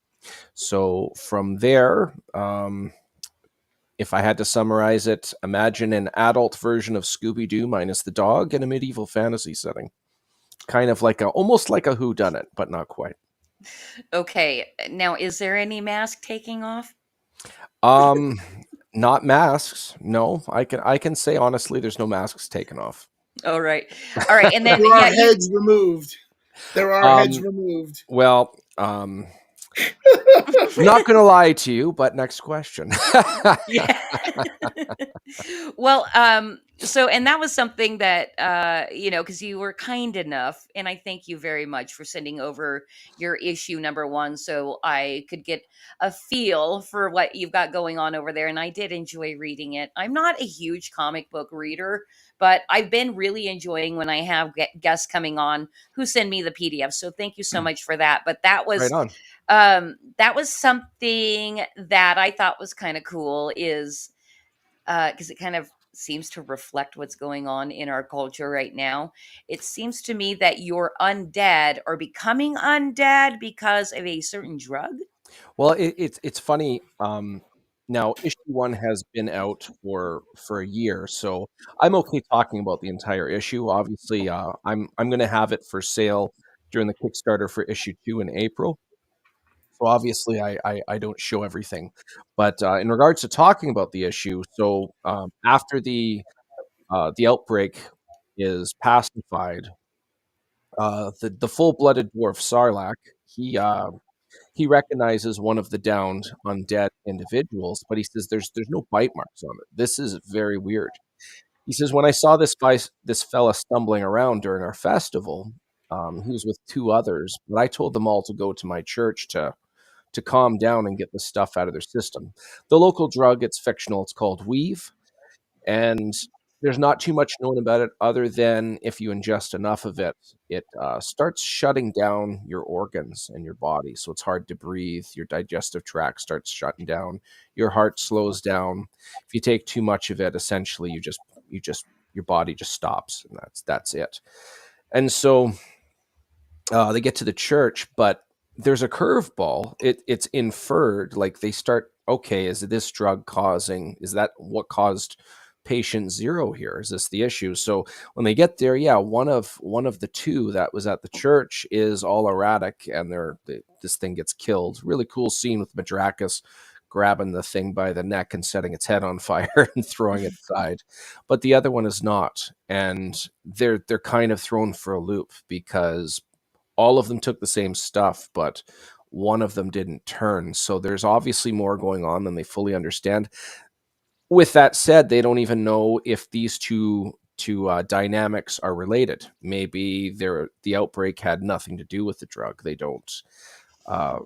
E: So from there, if I had to summarize it, imagine an adult version of Scooby-Doo minus the dog in a medieval fantasy setting. Kind of like almost like a whodunit, but not quite.
B: Okay. Now, is there any mask taking off?
E: Not masks. No, I can say honestly, there's no masks taken off.
B: All right. All right. And then
C: There are heads removed. There are heads removed.
E: Well, not gonna lie to you, but next question.
B: Yeah. Well, so and that was something that because you were kind enough, and I thank you very much for sending over your issue number 1 so I could get a feel for what you've got going on over there. And I did enjoy reading it. I'm not a huge comic book reader, but I've been really enjoying when I have guests coming on who send me the PDF. So thank you so much for that. But that
E: Right
B: was
E: on.
B: that was something that I thought was kind of cool is because it kind of seems to reflect what's going on in our culture right now. It seems to me that your undead are becoming undead because of a certain drug.
E: Well, it's funny. Now issue 1 has been out for a year, so I'm okay talking about the entire issue. Obviously, I'm going to have it for sale during the Kickstarter for issue 2 in April. So obviously, I don't show everything, but in regards to talking about the issue, so after the outbreak is pacified, the full-blooded dwarf Sarlacc, he recognizes one of the downed undead individuals, but he says there's no bite marks on it. This is very weird. He says when I saw this fella stumbling around during our festival, he was with 2 others, but I told them all to go to my church to calm down and get the stuff out of their system. The local drug, it's fictional. It's called Weave, and there's not too much known about it other than if you ingest enough of it, it starts shutting down your organs and your body. So it's hard to breathe. Your digestive tract starts shutting down. Your heart slows down. If you take too much of it, essentially your body just stops, and that's it. And so they get to the church, but there's a curveball. It's inferred, like they start, okay, is this drug is that what caused patient 0 here? Is this the issue? So when they get there, yeah, one of the 2 that was at the church is all erratic, and this thing gets killed. Really cool scene with Madrakis grabbing the thing by the neck and setting its head on fire and throwing it aside. But the other one is not, and they're kind of thrown for a loop because all of them took the same stuff, but one of them didn't turn. So there's obviously more going on than they fully understand. With that said, they don't even know if these two to dynamics are related. Maybe the outbreak had nothing to do with the drug. They don't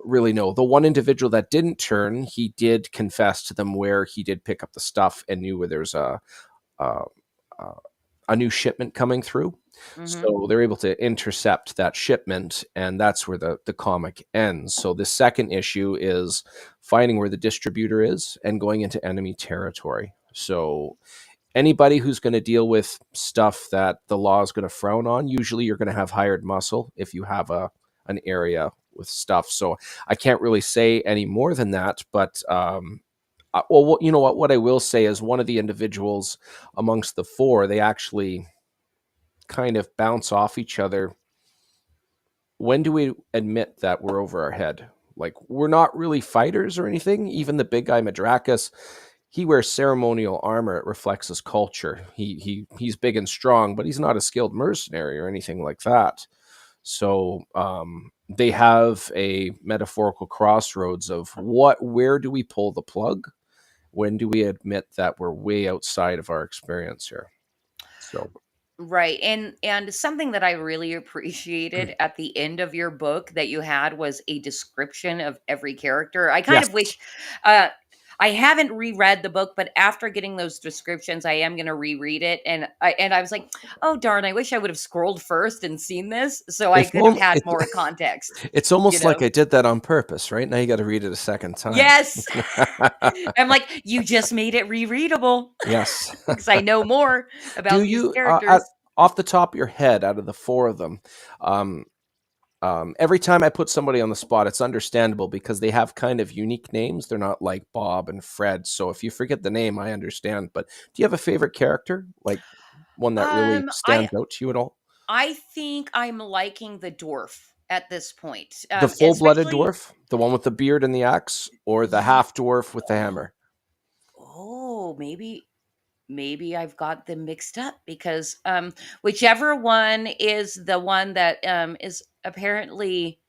E: really know. The one individual that didn't turn, he did confess to them where he did pick up the stuff and knew where there's a, a new shipment coming through. So they're able to intercept that shipment, and that's where the comic ends. So the second issue is finding where the distributor is and going into enemy territory. So anybody who's going to deal with stuff that the law is going to frown on, usually you're going to have hired muscle if you have an area with stuff. So I can't really say any more than that, but well, you know what I will say is one of the individuals amongst the four, they actually kind of bounce off each other. When do we admit that we're over our head? Like, we're not really fighters or anything. Even the big guy Madrakis, he wears ceremonial armor. It reflects his culture. He's big and strong, but he's not a skilled mercenary or anything like that. So they have a metaphorical crossroads of where do we pull the plug? When do we admit that we're way outside of our experience here? So
B: Right. And something that I really appreciated at the end of your book that you had was a description of every character. I kind
E: yes,
B: of wish uh I haven't reread the book, but after getting those descriptions, I am going to reread it. And I was like, oh darn, I wish I would have scrolled first and seen this so I
E: if
B: could have
E: only,
B: had more context.
E: it's
B: You
E: almost like
B: know?
E: I did that on purpose. Right now, you got to read it a second time.
B: Yes. I'm like, you just made it rereadable
E: Yes.
B: because I know more
E: Do
B: about these
E: you,
B: characters.
E: off the top of your head, out of the four of them, every time I put somebody on the spot, it's understandable because they have kind of unique names. They're not like Bob and Fred. So if you forget the name, I understand. But do you have a favorite character, like one that really
B: I
E: stands out to you at all?
B: I think I'm liking the dwarf at this point,
E: The full-blooded
B: especially.
E: dwarf, the one with the beard and the axe, or the
B: Ye-
E: half dwarf with the hammer?
B: Oh, maybe I've got them mixed up because whichever one is the one that is apparently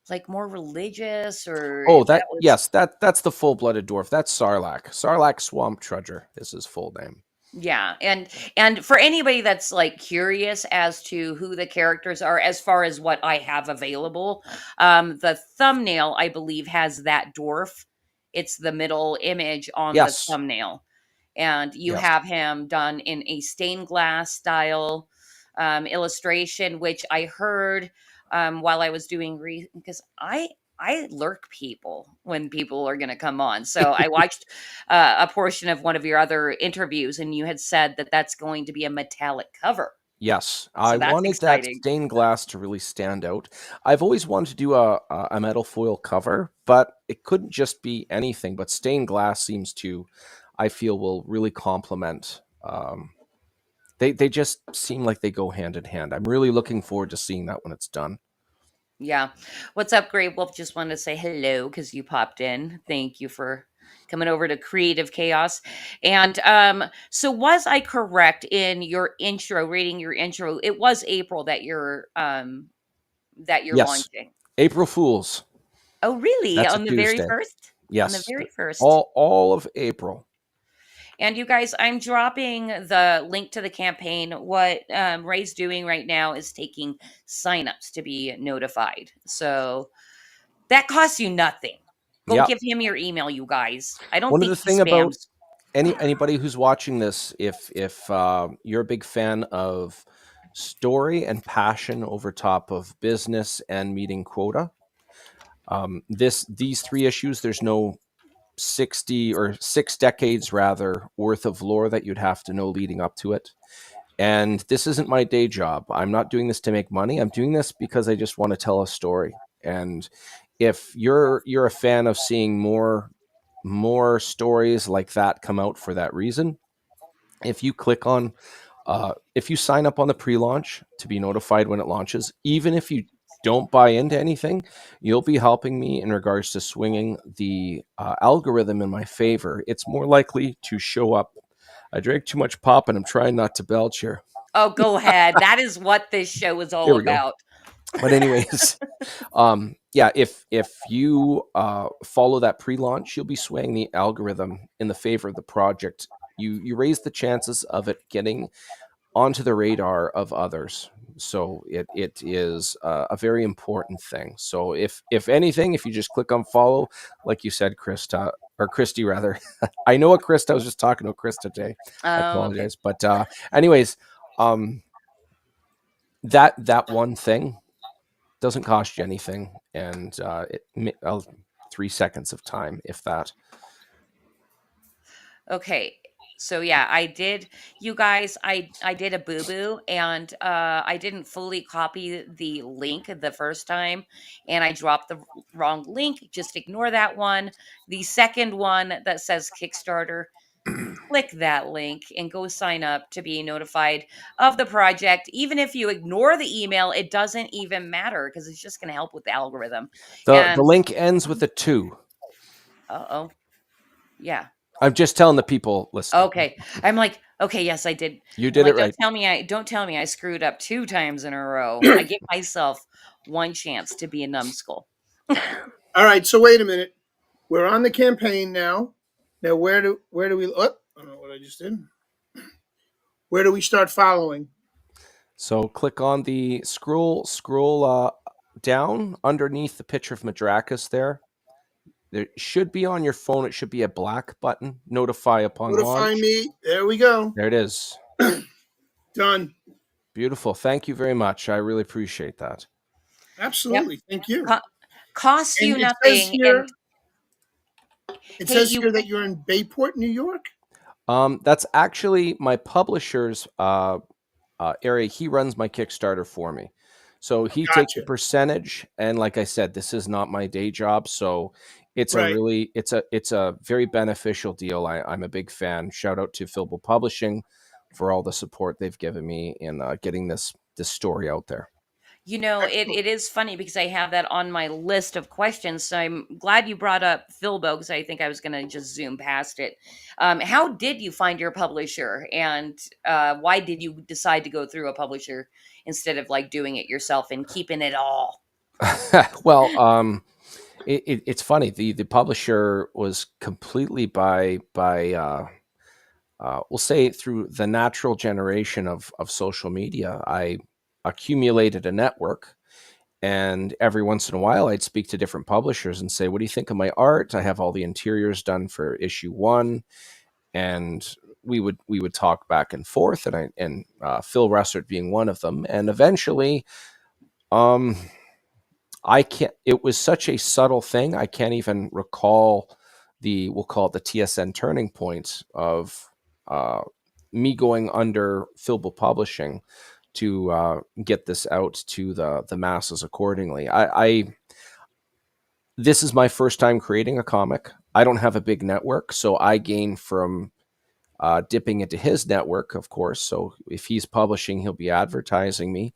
B: like more religious, or
E: Oh,
B: if that was.
E: that's the full-blooded dwarf. That's Sarlacc. Sarlacc Swamp Trudger is his full name.
B: Yeah, and for anybody that's like curious as to who the characters are, as far as what I have available, the thumbnail I believe has that dwarf. It's the middle image on the
E: Yes,
B: thumbnail, and you
E: yes,
B: have him done in a stained glass style illustration, which I heard while I was doing because I lurk people when people are going to come on. So I watched a portion of one of your other interviews, and you had said that that's going to be a metallic cover.
E: yes.
B: So
E: I
B: that's
E: wanted that
B: exciting.
E: stained glass to really stand out. I've always wanted to do a metal foil cover, but it couldn't just be anything. But stained glass seems to, I feel, will really complement. They just seem like they go hand in hand. I'm really looking forward to seeing that when it's done.
B: Yeah. What's up, Grey Wolf? Just wanted to say hello because you popped in. Thank you for coming over to Creative Chaos. And so was I correct in your intro, reading your intro? It was April that you're
E: Yes,
B: launching.
E: April Fools.
B: Oh, really?
E: That's a
B: On the very
E: Tuesday.
B: first? On the
E: Yes,
B: very first.
E: all of April.
B: And you guys, I'm dropping the link to the campaign. What Ray's doing right now is taking signups to be notified. So that costs you nothing. Go
E: Yeah.
B: give him your email, you guys. I don't
E: One of
B: think
E: the
B: he
E: thing about
B: spams.
E: anybody who's watching this, if you're a big fan of story and passion over top of business and meeting quota, these three issues, there's no 60 or 6 decades rather worth of lore that you'd have to know leading up to it. And this isn't my day job. I'm not doing this to make money. I'm doing this because I just want to tell a story. And if you're a fan of seeing more stories like that come out for that reason, if you click on if you sign up on the pre-launch to be notified when it launches, even if you don't buy into anything, you'll be helping me in regards to swinging the algorithm in my favor. It's more likely to show up. I drank too much pop and I'm trying not to belch here.
B: Oh, go ahead. That is what this show is
E: There
B: all
E: we go.
B: about.
E: But anyways, yeah, if you follow that pre-launch, you'll be swaying the algorithm in the favor of the project. You raise the chances of it getting onto the radar of others. So it is a very important thing. So if anything, if you just click on follow, like you said, Krista, or Christy rather, I know a Krista. I was just talking to a Krista today. I
B: Oh, okay.
E: apologize, but anyways, that one thing doesn't cost you anything, and 3 seconds of time, if that.
B: Okay. So yeah, I did, you guys, I did a boo-boo, and I didn't fully copy the link the first time, and I dropped the wrong link. Just ignore that one. The second one that says Kickstarter, click that link and go sign up to be notified of the project. Even if you ignore the email, it doesn't even matter because it's just going to help with the algorithm.
E: The
B: And
E: link ends with a 2.
B: oh, yeah.
E: I'm just telling the people listening.
B: Okay. I'm like, okay, yes, I did.
E: You
B: I'm
E: did it
B: like,
E: right.
B: don't tell me I screwed up 2 times in a row. I give myself one chance to be a numbskull.
C: All right, so wait a minute. We're on the campaign now. Now where do we? Oh, I don't know what I just did. Where do we start following?
E: So click on the scroll down underneath the picture of Madrakas there. There should be on your phone, it should be a black button, notify upon
C: Notify
E: launch.
C: me. There we go.
E: There it is.
C: Done.
E: Beautiful. Thank you very much. I really appreciate that.
B: Yep.
C: Absolutely. Thank you.
B: Costs you
C: And it says
B: nothing.
C: here.
B: And
C: It
B: hey,
C: says
B: you
C: here that you're in Bayport, New York.
E: That's actually my publisher's area. He runs my Kickstarter for me. So he takes a
C: Gotcha.
E: percentage, and like I said, this is not my day job, so it's
C: Right.
E: it's a very beneficial deal. I'm a big fan. Shout out to Philbo Publishing for all the support they've given me in getting this story out there.
C: Excellent.
B: it is funny because I have that on my list of questions. So I'm glad you brought up Philbo because I think I was going to just zoom past it. How did you find your publisher, and why did you decide to go through a publisher instead of like doing it yourself and keeping it all?
E: Well, it's funny. The publisher was completely by we'll say through the natural generation of social media. I accumulated a network, and every once in a while I'd speak to different publishers and say, what do you think of my art? I have all the interiors done for issue 1, and we would talk back and forth, and Phil Russert being one of them. And eventually I can't, it was such a subtle thing, I can't even recall we'll call it the TSN turning point of me going under Philbo Publishing to get this out to the masses accordingly. This is my first time creating a comic. I don't have a big network, so I gain from dipping into his network, of course. So if he's publishing, he'll be advertising me.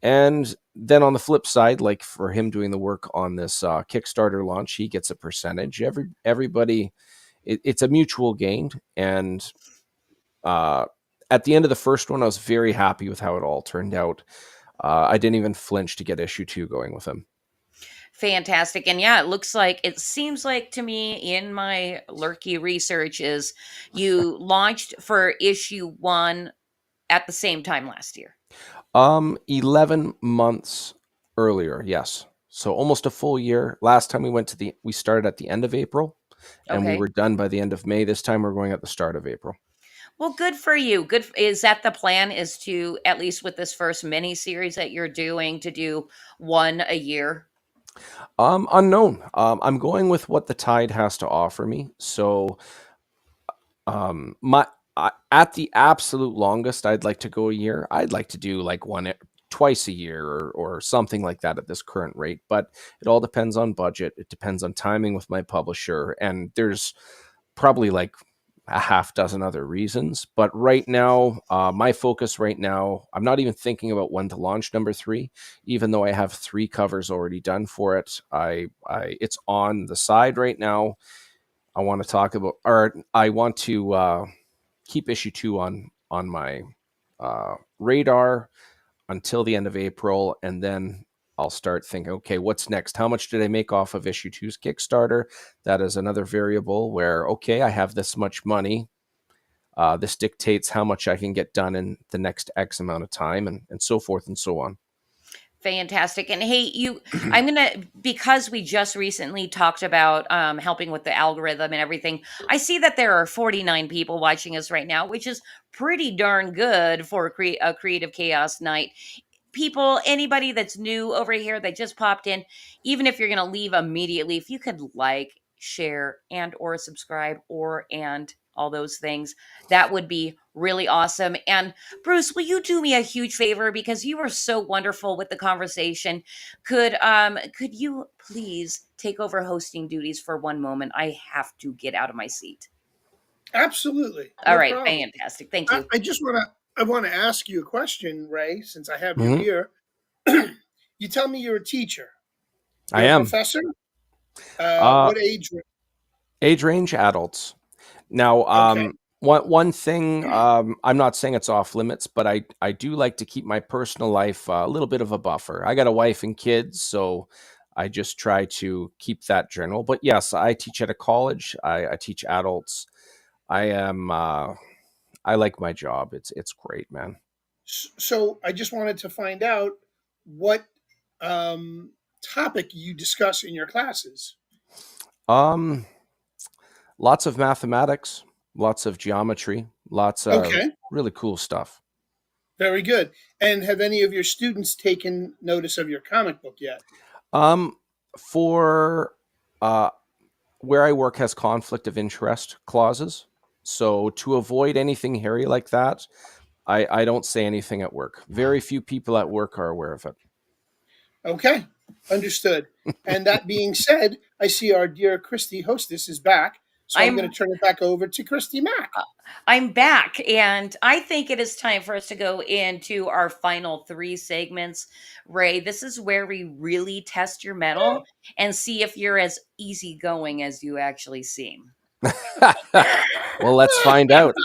E: And then on the flip side, like for him doing the work on this Kickstarter launch, he gets a percentage. Everybody, it's a mutual gain. And at the end of the first one, I was very happy with how it all turned out. I didn't even flinch to get issue 2 going with him.
B: Fantastic. And yeah, it seems like to me in my lurky research is you launched for issue 1 at the same time last year.
E: 11 months earlier, yes. So almost a full year. Last time we started at the end of April, and we
B: Okay.
E: were done by the end of May. This time we're going at the start of April.
B: Well, good for you. Good. Is that the plan, is to, at least with this first mini series that you're doing, to do 1 a year?
E: Unknown. I'm going with what the tide has to offer me. So, at the absolute longest, I'd like to go a year. I'd like to do like twice a year or something like that at this current rate. But it all depends on budget. It depends on timing with my publisher, and there's probably like a half dozen other reasons. But right now, my focus right now, I'm not even thinking about when to launch number 3, even though I have 3 covers already done for it. It's on the side right now. I want to talk about, or I want to keep issue 2 on my radar until the end of April, and then I'll start thinking, okay, what's next? How much did I make off of issue 2's Kickstarter? That is another variable where, okay, I have this much money. This dictates how much I can get done in the next X amount of time, and so forth and so on.
B: Fantastic. And hey, because we just recently talked about helping with the algorithm and everything, I see that there are 49 people watching us right now, which is pretty darn good for a creative chaos night. People, anybody that's new over here that just popped in, even if you're going to leave immediately, if you could like, share, and or subscribe, and all those things, that would be really awesome. And Bruce, will you do me a huge favor, because you were so wonderful with the conversation? Could you please take over hosting duties for one moment? I have to get out of my seat.
C: Absolutely.
B: All
C: No
B: right,
C: problem.
B: fantastic. Thank you.
C: I want to ask you a question, Ray, since I have
E: Mhm.
C: you here. You tell me you're a teacher.
E: I
C: You're a
E: am.
C: professor?
E: Uh,
C: What age?
E: Age range adults. Now,
C: Okay.
E: one thing, I'm not saying it's off limits, but I do like to keep my personal life a little bit of a buffer. I got a wife and kids, so I just try to keep that general. But yes, I teach at a college. I teach adults. I am. I like my job. It's great, man.
C: So I just wanted to find out what topic you discuss in your classes.
E: Um, Lots of mathematics, lots of geometry, lots of
C: Okay.
E: really cool stuff.
C: Very good. And have any of your students taken notice of your comic book yet?
E: For where I work has conflict of interest clauses. So to avoid anything hairy like that, I don't say anything at work. Very few people at work are aware of it.
C: Okay. Understood. And that being said, I see our dear Christy hostess is back. So I'm going
B: I'm
C: to turn it back over to Christy Mack.
B: I'm back, and I think it is time for us to go into our final three segments. Ray, this is where we really test your mettle and see if you're as easygoing as you actually seem.
E: Well, let's find out.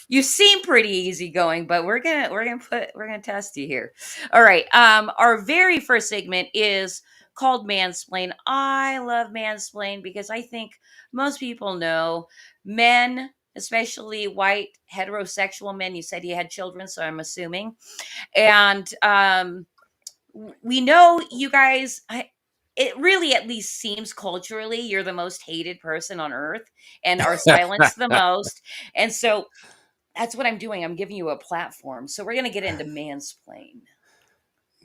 B: You seem pretty easygoing, but we're gonna test you here. All right. Our very first segment is called Mansplain. I love Mansplain because I think most people know men, especially white heterosexual men. You said you had children, so I'm assuming. And we know you guys. It really at least seems culturally you're the most hated person on earth and are silenced the most. And so that's what I'm doing. I'm giving you a platform. So we're going to get into mansplain.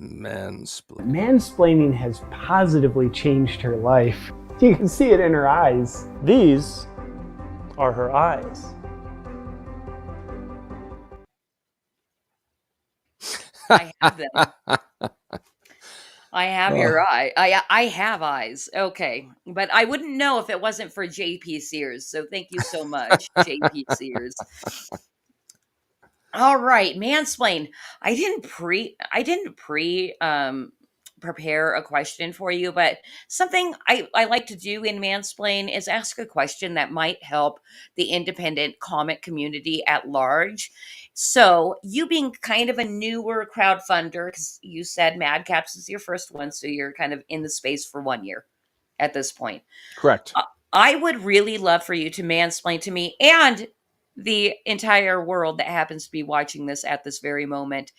E: Mansplain.
F: Mansplaining has positively changed her life. You can see it in her eyes. These are her eyes.
B: I have them. I have your eye. I have eyes. Okay. But I wouldn't know if it wasn't for JP Sears. So thank you so much, JP Sears. All right, mansplain. I didn't prepare a question for you, but something I like to do in mansplain is ask a question that might help the independent comic community at large. So, you being kind of a newer crowdfunder, because you said Madcaps is your first one, so you're kind of in the space for 1 year at this point.
E: Correct.
B: I would really love for you to mansplain to me and the entire world that happens to be watching this at this very moment.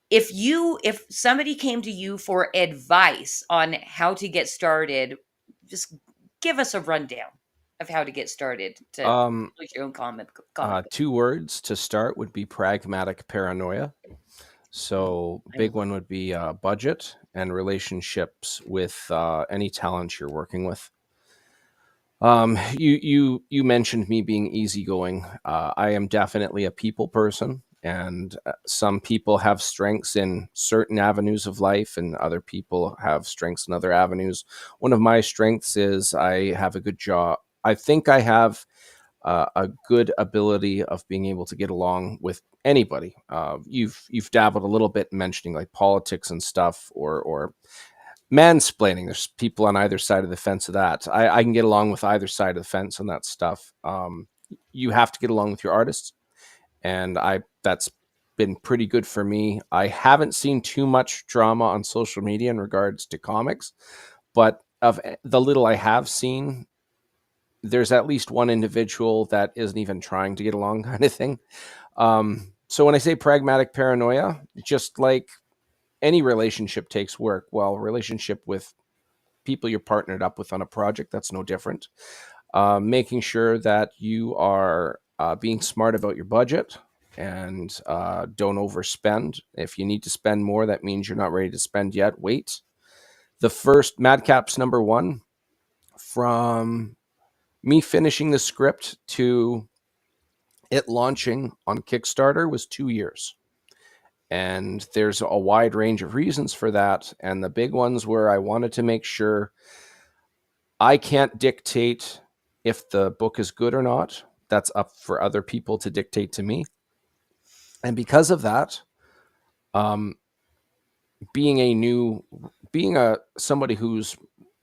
B: If somebody came to you for advice on how to get started, just give us a rundown of how to get started to publish your own comic book.
E: 2 words to start would be pragmatic paranoia. So big one would be budget and relationships with any talent you're working with. You mentioned me being easygoing. I am definitely a people person, and some people have strengths in certain avenues of life, and other people have strengths in other avenues. One of my strengths is I have a good job. I think I have a good ability of being able to get along with anybody. You've dabbled a little bit mentioning like politics and stuff, or mansplaining. There's people on either side of the fence of that. I can get along with either side of the fence on that stuff. You have to get along with your artists, and that's been pretty good for me. I haven't seen too much drama on social media in regards to comics, but of the little I have seen, there's at least one individual that isn't even trying to get along, kind of thing. So when I say pragmatic paranoia, just like any relationship takes work, well, relationship with people you're partnered up with on a project, that's no different. Making sure that you are being smart about your budget and don't overspend. If you need to spend more, that means you're not ready to spend yet. Wait. The first Madcaps number 1, from me finishing the script to it launching on Kickstarter, was 2 years. And there's a wide range of reasons for that. And the big ones were I wanted to make sure I can't dictate if the book is good or not. That's up for other people to dictate to me. And because of that, being somebody who's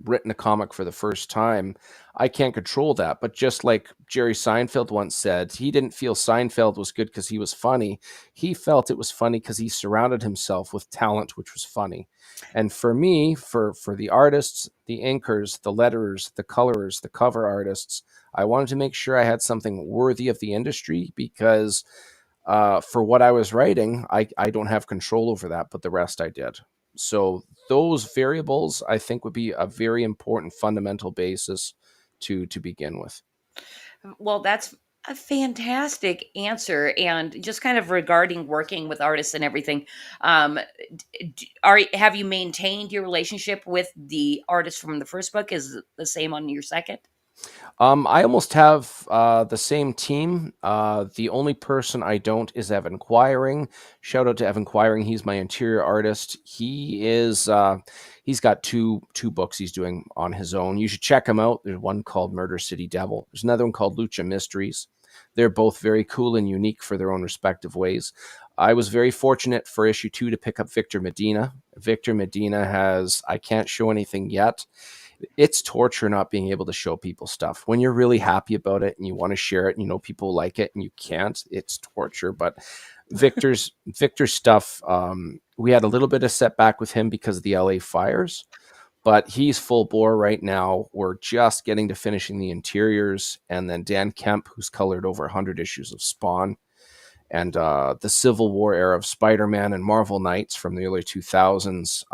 E: written a comic for the first time, I can't control that. But just like Jerry Seinfeld once said, he didn't feel Seinfeld was good because he was funny. He felt it was funny because he surrounded himself with talent, which was funny. And for me, for the artists, the inkers, the letterers, the colorers, the cover artists, I wanted to make sure I had something worthy of the industry, because for what I was writing, I don't have control over that, but the rest I did. So those variables, I think, would be a very important fundamental basis to begin with.
B: Well, that's a fantastic answer. And just kind of regarding working with artists and everything, have you maintained your relationship with the artist from the first book? Is it the same on your second?
E: I almost have the same team. The only person I don't is Evan Quiring. Shout out to Evan Quiring. He's my interior artist. He's got two books he's doing on his own. You should check him out. There's one called Murder City Devil. There's another one called Lucha Mysteries. They're both very cool and unique for their own respective ways. I was very fortunate for issue 2 to pick up Victor Medina. Victor Medina I can't show anything yet. It's torture not being able to show people stuff. When you're really happy about it and you want to share it and you know people like it and you can't, it's torture. But Victor's stuff, we had a little bit of setback with him because of the LA fires, but he's full bore right now. We're just getting to finishing the interiors, and then Dan Koepp, who's colored over 100 issues of Spawn, and the Civil War era of Spider-Man and Marvel Knights from the early 2000s.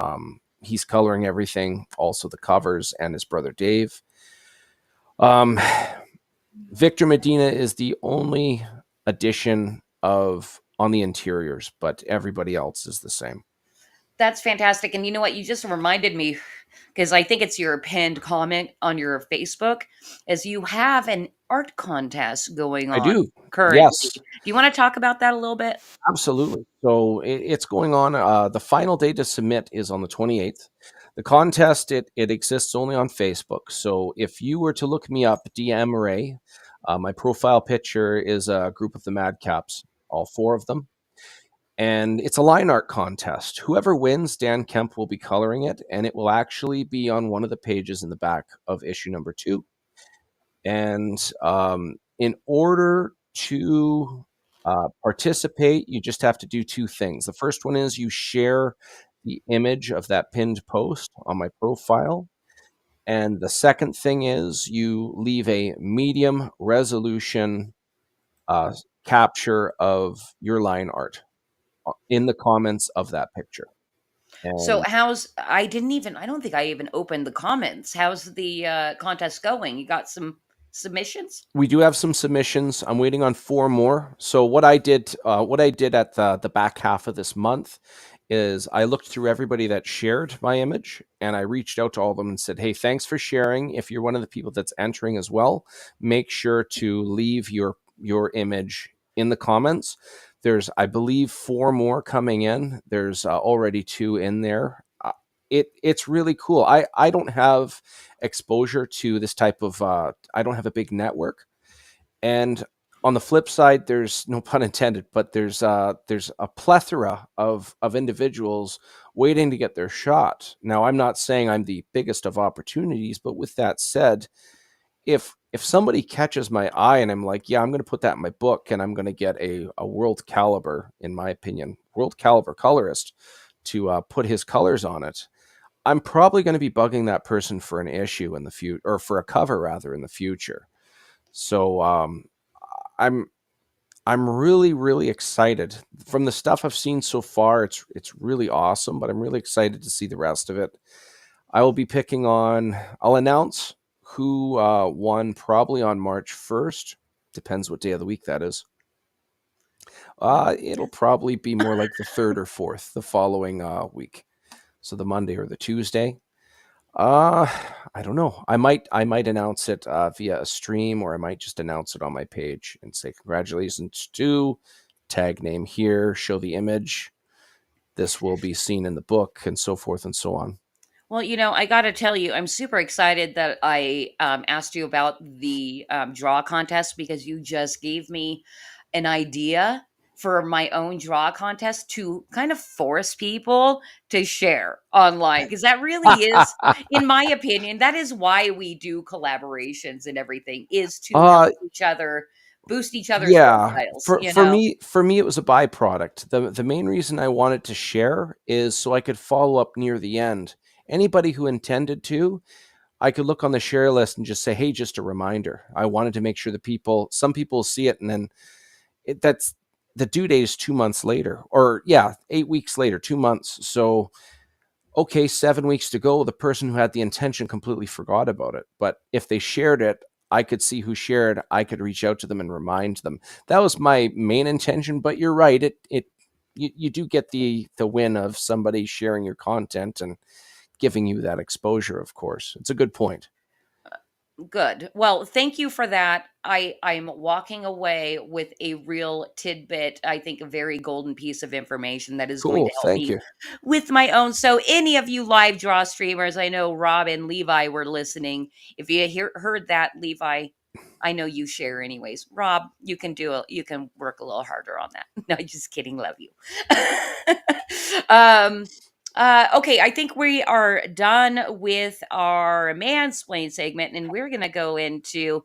E: He's coloring everything, also the covers, and his brother Dave. Victor Medina is the only addition on the interiors, but everybody else is the same.
B: That's fantastic. And you know what? You just reminded me, because I think it's your pinned comment on your Facebook, is you have an art contest going on.
E: I do.
B: Currently.
E: Yes.
B: Do you want to talk about that a little bit?
E: Absolutely. So it's going on. The final day to submit is on the 28th. The contest, it exists only on Facebook. So if you were to look me up, DM Ray, my profile picture is a group of the Madcaps, all 4 of them. And it's a line art contest. Whoever wins, Dan Koepp will be coloring it, and it will actually be on one of the pages in the back of issue number 2. And in order to participate, you just have to do 2 things. The first one is you share the image of that pinned post on my profile. And the second thing is you leave a medium resolution capture of your line art in the comments of that picture. And
B: so I don't think I even opened the comments. How's the contest going? You got some submissions?
E: We do have some submissions. I'm waiting on 4 more. So what I did at the back half of this month is I looked through everybody that shared my image, and I reached out to all of them and said, hey, thanks for sharing. If you're one of the people that's entering as well, make sure to leave your image in the comments. There's, I believe, 4 more coming in. There's already 2 in there. It's really cool. I don't have exposure to this type of, I don't have a big network. And on the flip side, there's, no pun intended, but there's a plethora of individuals waiting to get their shot. Now, I'm not saying I'm the biggest of opportunities, but with that said, if somebody catches my eye and I'm like, yeah, I'm going to put that in my book and I'm going to get a world caliber, in my opinion, world caliber colorist to put his colors on it, I'm probably going to be bugging that person for an issue in the future, or for a cover rather, in the future. So I'm I'm really, really excited. From the stuff I've seen so far, it's really awesome, but I'm really excited to see the rest of it. I will be picking on, I'll announce who won probably on March 1st. Depends what day of the week that is. It'll probably be more like the 3rd or 4th, the following week. So the Monday or the Tuesday. I don't know. I might announce it via a stream, or I might just announce it on my page and say congratulations to tag name here, show the image. This will be seen in the book, and so forth and so on.
B: Well, I got to tell you, I'm super excited that I asked you about the draw contest, because you just gave me an idea for my own draw contest to kind of force people to share online. Because that really is, in my opinion, that is why we do collaborations and everything, is to help
E: uh
B: each other boost each other's
E: yeah,
B: profiles,
E: for me it was a byproduct. The main reason I wanted to share is so I could follow up near the end. Anybody who intended to, I could look on the share list and just say, hey, just a reminder. I wanted to make sure that some people see it, and then that's the due date is 2 months later, or 8 weeks later, 2 months. So, okay, 7 weeks to go. The person who had the intention completely forgot about it. But if they shared it, I could see who shared. I could reach out to them and remind them. That was my main intention. But you're right. You do get the win of somebody sharing your content and giving you that exposure. Of course, it's a good point.
B: Good. Well, thank you for that. I'm walking away with a real tidbit, I think a very golden piece of information that is going
E: Cool.
B: to help
E: Thank
B: me
E: you.
B: with my own. So any of you live draw streamers, I know Rob and Levi were listening. If you heard that, Levi, I know you share anyways. Rob, you can work a little harder on that. No, just kidding. Love you. um okay, I think we are done with our mansplain segment, and we're going to go into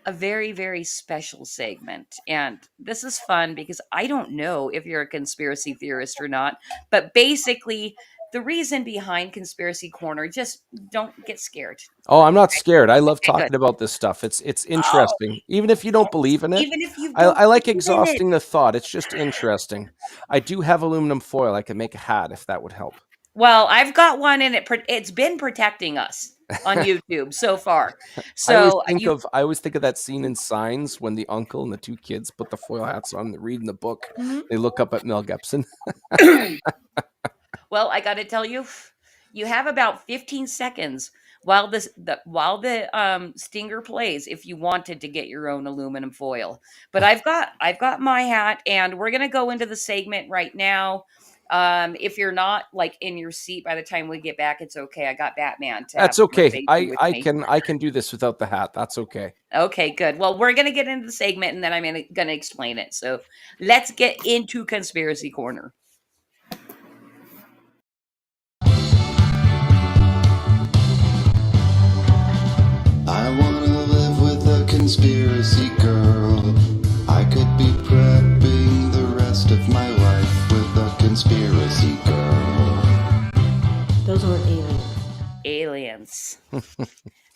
B: a very, very special segment. And this is fun because I don't know if you're a conspiracy theorist or not, but basically, the reason behind Conspiracy Corner, just don't get scared.
E: Oh, I'm not scared. I love
B: Okay, good.
E: talking about this stuff. It's
B: Oh,
E: interesting, even if you don't
B: yes.
E: believe in it.
B: Even if you
E: I,
B: don't
E: I like
B: believe in it.
E: exhausting the thought. It's just interesting. I do have aluminum foil. I can make a hat if that would help.
B: Well, I've got one, and it's been protecting us on YouTube so far.
E: I always
B: So
E: think
B: you.
E: of I always think of that scene in Signs when the uncle and the two kids put the foil hats on. They're reading the book.
B: Mhm.
E: They look up at Mel Gibson.
B: Well, I got to tell you, you have about 15 seconds while the stinger plays if you wanted to get your own aluminum foil. But I've got my hat, and we're gonna go into the segment right now. If you're not like in your seat by the time we get back, it's okay. I got Batman to have
E: That's okay.
B: conversation
E: I
B: with
E: I
B: me.
E: can I can do this without the hat. That's okay.
B: Okay, good. Well, we're gonna get into the segment, and then I'm gonna explain it. So let's get into Conspiracy Corner.
G: I wanna live with a conspiracy girl. I could be prepping the rest of my life with a conspiracy girl.
H: Those weren't
B: Aliens.
H: aliens.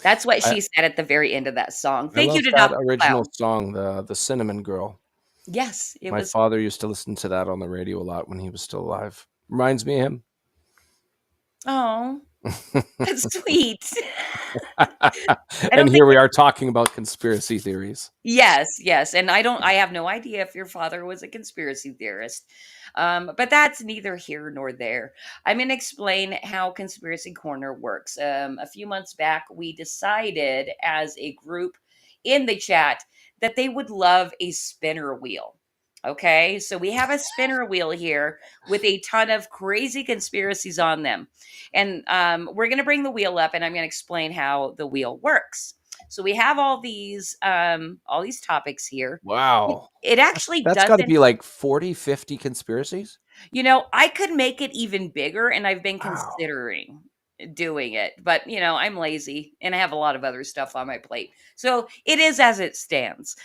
B: That's what
E: I,
B: she said at the very end of that song.
E: I
B: Thank you
E: love
B: to
E: that
B: Dr.
E: original
B: Cloud.
E: song, the Cinnamon Girl.
B: Yes, it
E: My
B: was.
E: father used to listen to that on the radio a lot when he was still alive. Reminds me of him.
B: Oh, that's sweet. I
E: And
B: don't think.
E: here we are talking about conspiracy theories.
B: Yes, and I have no idea if your father was a conspiracy theorist. But that's neither here nor there. I'm going to explain how Conspiracy Corner works. A few months back, we decided as a group in the chat that they would love a spinner wheel. Okay, so we have a spinner wheel here with a ton of crazy conspiracies on them. And we're going to bring the wheel up, and I'm going to explain how the wheel works. So we have all these topics here.
E: Wow.
B: It actually
E: That's got to
B: doesn't.
E: be like 40, 50 conspiracies.
B: I could make it even bigger, and I've been
E: Wow.
B: considering doing it, but I'm lazy and I have a lot of other stuff on my plate. So it is as it stands.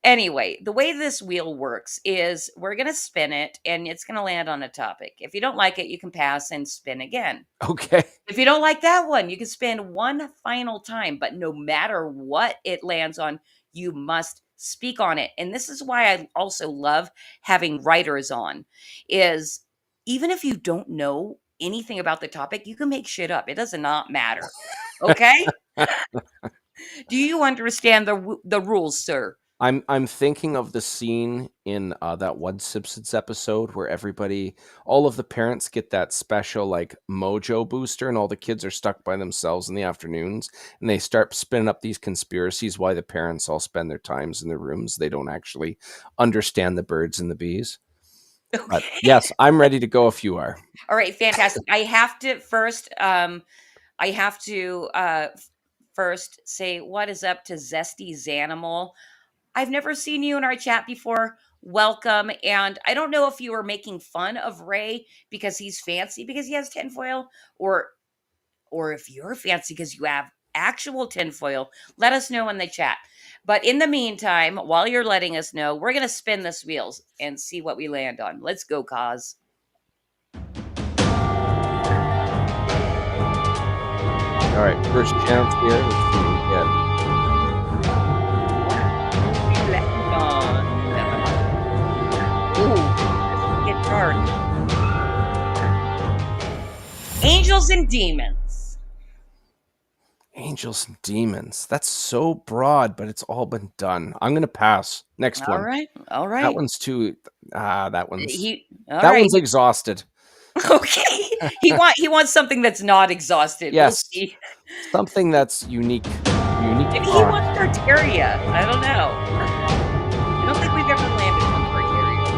B: Anyway, the way this wheel works is we're going to spin it and it's going to land on a topic. If you don't like it, you can pass and spin again.
E: Okay.
B: If you don't like that one, you can spin one final time, but no matter what it lands on, you must speak on it. And this is why I also love having writers on, is even if you don't know anything about the topic, you can make shit up. It does not matter. Okay? Do you understand the rules, sir?
E: I'm thinking of the scene in that one Simpsons episode where all of the parents get that special like mojo booster, and all the kids are stuck by themselves in the afternoons, and they start spinning up these conspiracies why the parents all spend their times in their rooms. They don't actually understand the birds and the bees. But yes, I'm ready to go if you are.
B: All right, fantastic. I have to first say what is up to Zesty Zanimal. I've never seen you in our chat before. Welcome. And I don't know if you were making fun of Ray because he's fancy because he has tinfoil, or if you're fancy because you have actual tinfoil. Let us know in the chat. But in the meantime, while you're letting us know, we're going to spin this wheels and see what we land on. Let's go, Kaz.
E: All right, first chance here. Let's see what we get.
B: Ooh, get dark. Angels and demons.
E: Angels and demons. That's so broad, but it's all been done. I'm gonna pass. Next one.
B: All right.
E: That one's too. That one's.
B: That
E: one's exhausted.
B: Okay. He wants something that's not exhausted.
E: Yes.
B: We'll see.
E: Something that's unique.
B: Maybe he wants Tartaria. I don't know. I don't think we've ever landed on Tartaria.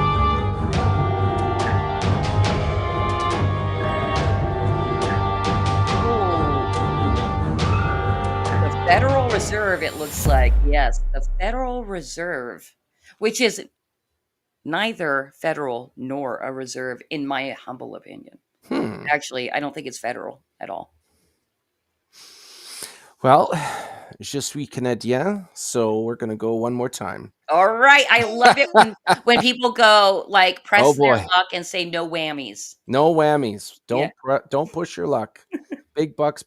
B: Ooh. The Federal Reserve, it looks like. Yes, the Federal Reserve, which is neither federal nor a reserve, in my humble opinion. Actually, I don't think it's federal at all.
E: Well, je suis Canadien, so we're going to go one more time.
B: All right. I love it when people go like press their luck and say no whammies.
E: No whammies. Don't push your luck. Big bucks,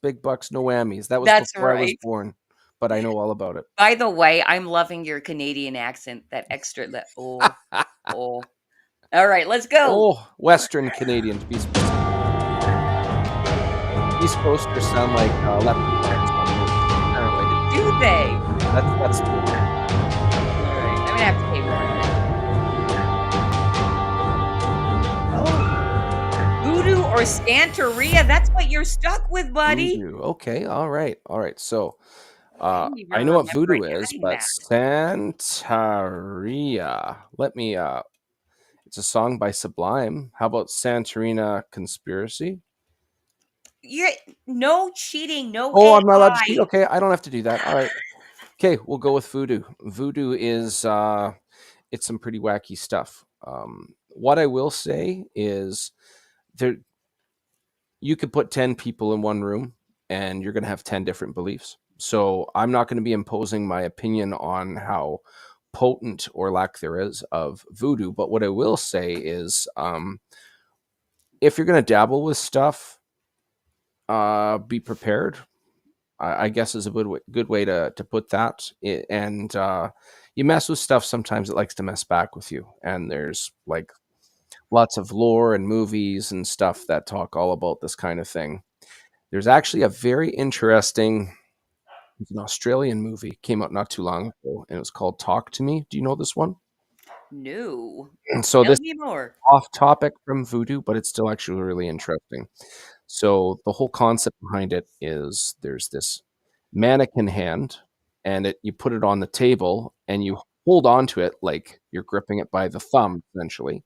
E: no whammies. That was before I was born, but I know all about it.
B: By the way, I'm loving your Canadian accent. That extra. Oh. All right, let's go.
E: Oh, Western Canadian to be specific. East Coasters sound like leprechauns.
B: Do they?
E: That's cool.
B: All right, I'm gonna have to pay more. Oh, Voodoo or Santeria? That's what you're stuck with, buddy.
E: Voodoo. Okay, all right. So, I know what voodoo is, but Santeria. Let me. It's a song by Sublime. How about Santorina Conspiracy?
B: No cheating, no.
E: Oh, I'm not allowed to cheat. Okay, I don't have to do that. All right. Okay, we'll go with voodoo. Voodoo is it's some pretty wacky stuff. What I will say is you could put 10 people in one room and you're going to have 10 different beliefs. So I'm not going to be imposing my opinion on how potent or lack there is of voodoo. But what I will say is if you're going to dabble with stuff, be prepared, I guess is a good way to put that. And you mess with stuff, sometimes it likes to mess back with you. And there's like lots of lore and movies and stuff that talk all about this kind of thing. There's actually a very interesting, it's an Australian movie, came out not too long ago, and it was called Talk to Me. Do you know this one?
B: No.
E: And so
B: Tell me more.
E: Off topic from voodoo, but it's still actually really interesting. So the whole concept behind it is there's this mannequin hand, and you put it on the table and you hold on to it like you're gripping it by the thumb, essentially.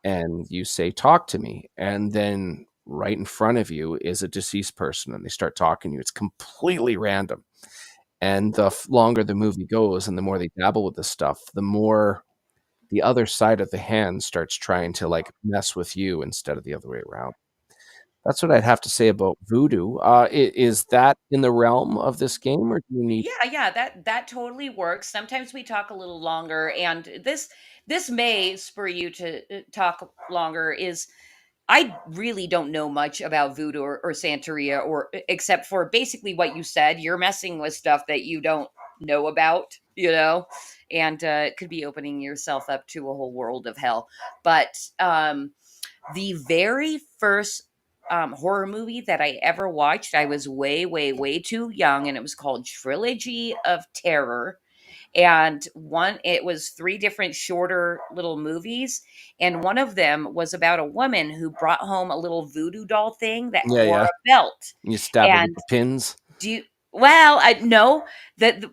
E: And you say, talk to me. And then right in front of you is a deceased person, and they start talking to you. It's completely random. And the longer the movie goes and the more they dabble with this stuff, the more the other side of the hand starts trying to like mess with you instead of the other way around. That's what I'd have to say about voodoo. Is that in the realm of this game, or do you need?
B: Yeah, that totally works. Sometimes we talk a little longer, and this may spur you to talk longer. Is I really don't know much about voodoo or Santeria, or except for basically what you said. You're messing with stuff that you don't know about, and it could be opening yourself up to a whole world of hell. But the very first horror movie that I ever watched, I was way, way, way too young, and it was called Trilogy of Terror. And it was three different shorter little movies, and one of them was about a woman who brought home a little voodoo doll thing that
E: Yeah,
B: wore
E: yeah.
B: a belt.
E: You stab her with
B: And
E: the pins.
B: do you, well, I no, that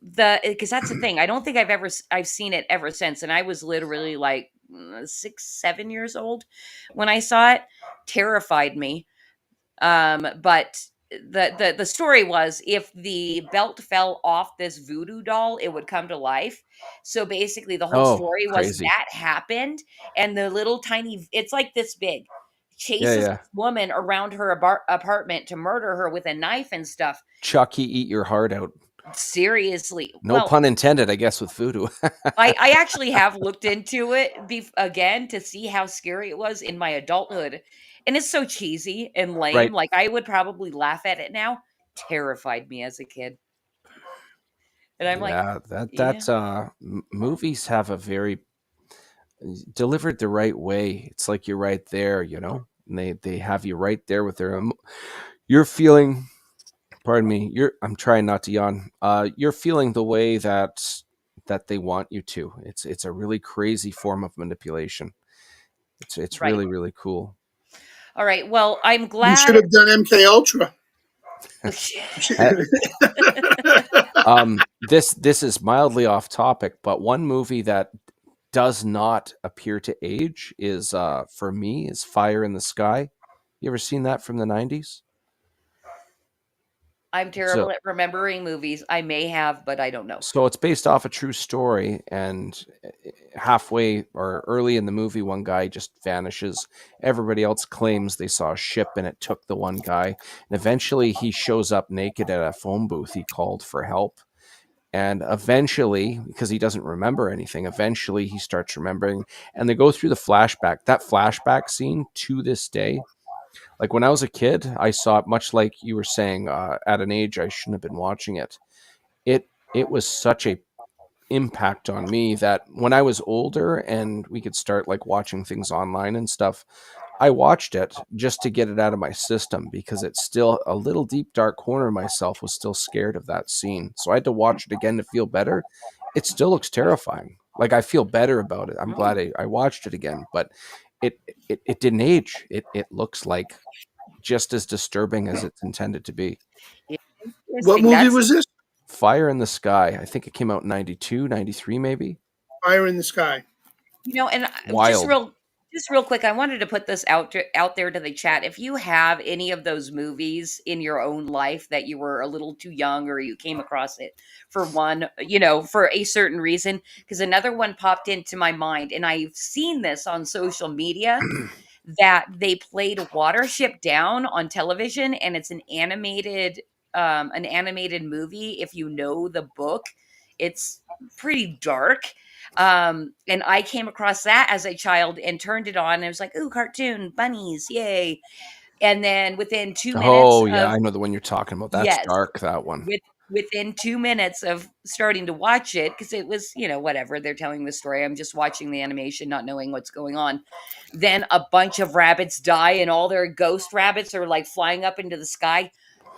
B: the because that's the thing. I don't think I've seen it ever since, and I was literally like 6, 7 years old when I saw it. Terrified me. But the story was, if the belt fell off this voodoo doll, it would come to life. So basically, the whole
E: Oh,
B: story was
E: crazy.
B: that happened, and the little tiny, it's like this big,
E: Yeah,
B: chases
E: yeah.
B: this woman around her apartment to murder her with a knife and stuff.
E: Chucky, eat your heart out.
B: Seriously.
E: No
B: Well,
E: pun intended, I guess, with voodoo.
B: I actually have looked into it again to see how scary it was in my adulthood. And it's so cheesy and lame.
E: Right.
B: Like, I would probably laugh at it now. Terrified me as a kid. And I'm like,
E: Yeah,
B: yeah,
E: movies have a very delivered the right way. It's like you're right there, And they have you right there with you're feeling, pardon me, I'm trying not to yawn. You're feeling the way that they want you to. It's a really crazy form of manipulation. It's
B: right.
E: really, really cool.
B: All right. Well, I'm
C: You should
B: glad.
C: have done MK Ultra.
E: This is mildly off topic, but one movie that does not appear to age is for me is Fire in the Sky. You ever seen that from the 90s?
B: I'm terrible
E: So
B: at remembering movies. I may have, but I don't know.
E: so it's based off a true story, and halfway or early in the movie, one guy just vanishes. Everybody else claims they saw a ship and it took the one guy. And eventually he shows up naked at a phone booth. He called for help. And eventually, because he doesn't remember anything, eventually he starts remembering. And they go through the flashback. That flashback scene to this day, like when I was a kid, I saw it much like you were saying, at an age I shouldn't have been watching it. It was such a impact on me that when I was older and we could start like watching things online and stuff, I watched it just to get it out of my system because it's still a little deep dark corner of myself was still scared of that scene. So I had to watch it again to feel better. It still looks terrifying. Like I feel better about it. I'm glad I watched it again, but it didn't age. It looks like just as disturbing as it's intended to be.
C: What
B: Interesting.
C: movie
B: That's
C: was this?
E: Fire in the Sky. I think it came out in 92, 93 maybe.
C: Fire in the Sky.
B: And
E: Wild.
B: just real quick, I wanted to put this out there to the chat. If you have any of those movies in your own life that you were a little too young, or you came across it for a certain reason, because another one popped into my mind, and I've seen this on social media, that they played Watership Down on television, and it's an animated movie. If you know the book, it's pretty dark. And I came across that as a child and turned it on, and I was like, "Ooh, cartoon bunnies, yay!" And then within 2 minutes
E: Oh yeah,
B: of
E: I know the one you're talking about. That's
B: yes,
E: dark, that one.
B: within 2 minutes of starting to watch it, because it was, whatever, they're telling the story, I'm just watching the animation, not knowing what's going on. Then a bunch of rabbits die, and all their ghost rabbits are like flying up into the sky.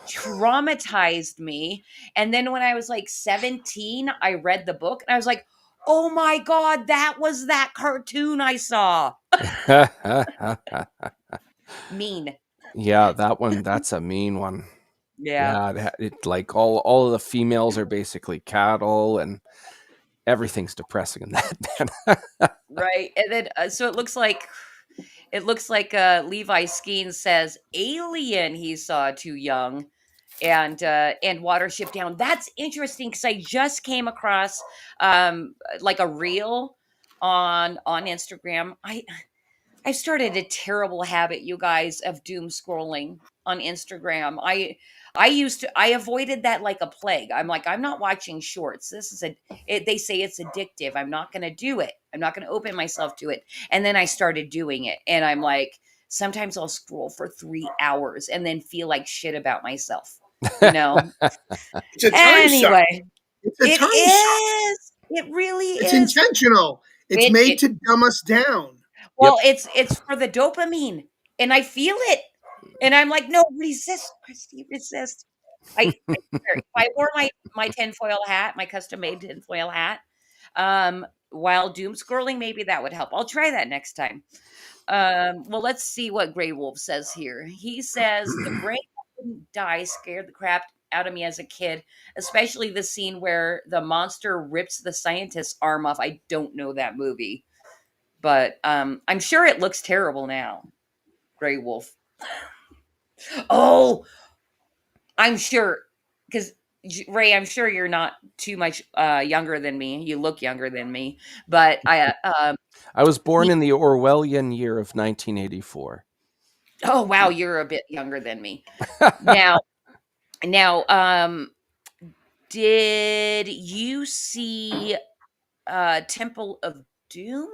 B: Traumatized me. And then when I was like 17, I read the book, and I was like, oh my God, that was that cartoon I saw. Mean.
E: Yeah, that one, that's a mean one.
B: Yeah.
E: Yeah, it like all of the females are basically cattle and everything's depressing in that.
B: Right. And then so it looks like Levi Skeens says Alien he saw too young, and Watership Down. That's interesting, because I just came across like a reel on Instagram. I started a terrible habit, you guys, of doom scrolling on Instagram. I avoided that like a plague. I'm like, I'm not watching shorts. They say it's addictive. I'm not going to do it. I'm not going to open myself to it. And then I started doing it, and I'm like, sometimes I'll scroll for 3 hours and then feel like shit about myself. You know.
C: It's a time suck.
B: Anyway,
C: It's a
B: it
C: time suck.
B: is. It really
C: It's
B: is.
C: intentional. It's
B: It,
C: made
B: it
C: to dumb us down.
B: Well, it's for the dopamine, and I feel it, and I'm like, "No, resist, Christy, resist." I swear, if I wore my tinfoil hat, my custom-made tinfoil hat, while doom scrolling, maybe that would help. I'll try that next time. Well, let's see what Grey Wolf says here. He says, "The brain that didn't die scared the crap out of me as a kid, especially the scene where the monster rips the scientist's arm off." I don't know that movie. But I'm sure it looks terrible now. Grey Wolf. Oh, I'm sure. Because, Ray, I'm sure you're not too much younger than me. You look younger than me. But
E: I was born
B: he,
E: in the Orwellian year of 1984.
B: oh, wow, you're a bit younger than me. Now, did you see Temple of Doom?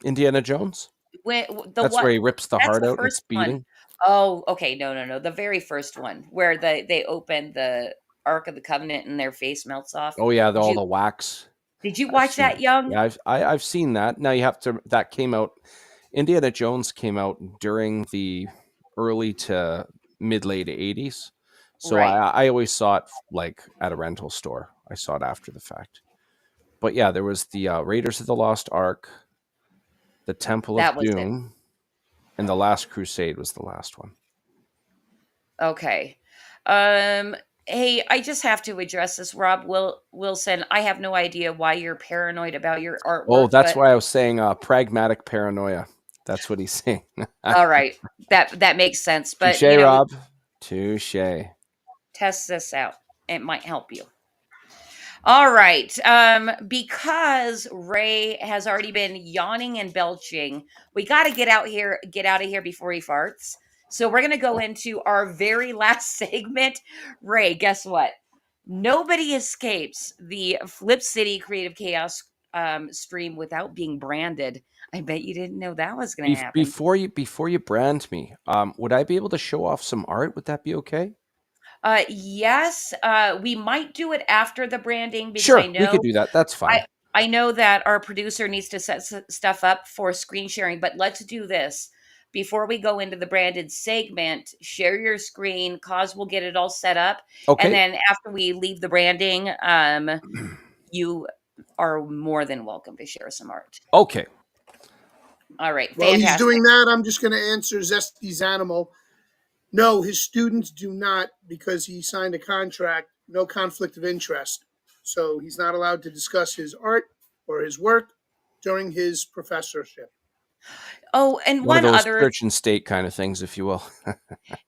E: Indiana Jones? That's where he rips the
B: That's
E: heart
B: the
E: out and it's
B: first one.
E: beating.
B: Oh, okay. No. The very first one where they open the Ark of the Covenant and their face melts off.
E: Oh yeah,
B: Did
E: all
B: you
E: the wax.
B: did you
E: I've
B: watch
E: seen
B: that
E: it.
B: young?
E: Yeah, I've seen that. Now you have to. That came out. Indiana Jones came out during the early to mid late 80s. So
B: Right.
E: I always saw it like at a rental store. I saw it after the fact. But yeah, there was the Raiders of the Lost Ark, the Temple of
B: That was it.
E: Doom, and the Last Crusade was the last one.
B: Okay. Um hey, I just have to address this, Wilson. I have no idea why you're paranoid about your
E: Oh,
B: artwork,
E: that's
B: but
E: why I was saying pragmatic paranoia. That's what he's saying.
B: all right. That makes sense. But,
E: Touche, Rob. Touche.
B: test this out. It might help you. All right. Because Ray has already been yawning and belching, we got to get out of here before he farts. So we're gonna go into our very last segment. Ray, guess what? Nobody escapes the Flip City Creative Chaos stream without being branded. I bet you didn't know that was gonna happen.
E: Before you brand me, would I be able to show off some art? Would that be okay?
B: Yes, we might do it after the branding because
E: Sure, we could do that. That's fine.
B: I know that our producer needs to set stuff up for screen sharing, but let's do this. Before we go into the branded segment, share your screen. Cause will get it all set up.
E: Okay.
B: And then after we leave the branding, you are more than welcome to share some art.
E: Okay.
B: All right.
C: While
B: Fantastic.
C: he's doing that, I'm just going to answer Zesty's animal. No, his students do not, because he signed a contract, no conflict of interest. So he's not allowed to discuss his art or his work during his professorship.
B: Oh, and
E: One of those
B: other
E: church and state kind of things, if you will.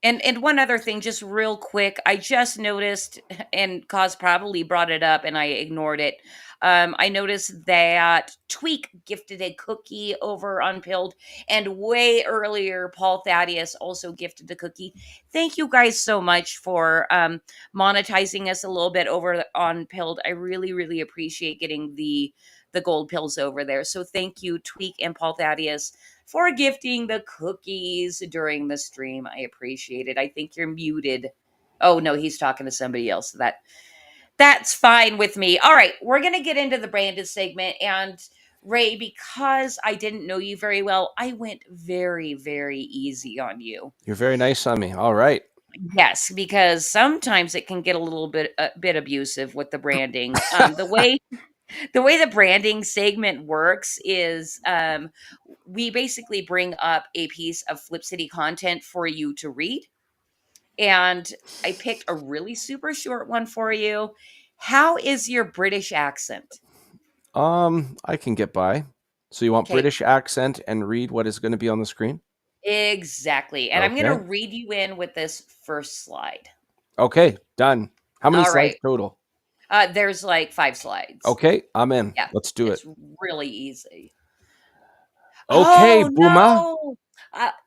B: and one other thing, just real quick, I just noticed, and Cause probably brought it up, and I ignored it. I noticed that Tweak gifted a cookie over on Pilled, and way earlier, Paul Thaddeus also gifted a cookie. Thank you guys so much for monetizing us a little bit over on Pilled. I really, really appreciate getting the gold pills over there. So thank you, Tweak and Paul Thaddeus, for gifting the cookies during the stream. I appreciate it. I think you're muted. Oh no, he's talking to somebody else. That's fine with me. All right, we're gonna get into the branded segment. And Ray, because I didn't know you very well, I went very, very easy on you.
E: You're very nice on me. All right.
B: Yes, because sometimes it can get a bit abusive with the branding. The way the branding segment works is we basically bring up a piece of Flip City content for you to read. And I picked a really super short one for you. How is your British accent?
E: I can get by. So you want
B: Okay.
E: British accent and read what is going to be on the screen?
B: Exactly. And I'm going
E: Okay.
B: to read you in with this first slide.
E: Okay, done. How many
B: All
E: slides
B: right.
E: total?
B: There's like 5 slides.
E: Okay, I'm in.
B: Yeah,
E: Let's do it.
B: It's really easy.
E: Okay,
B: Oh
E: Boomer.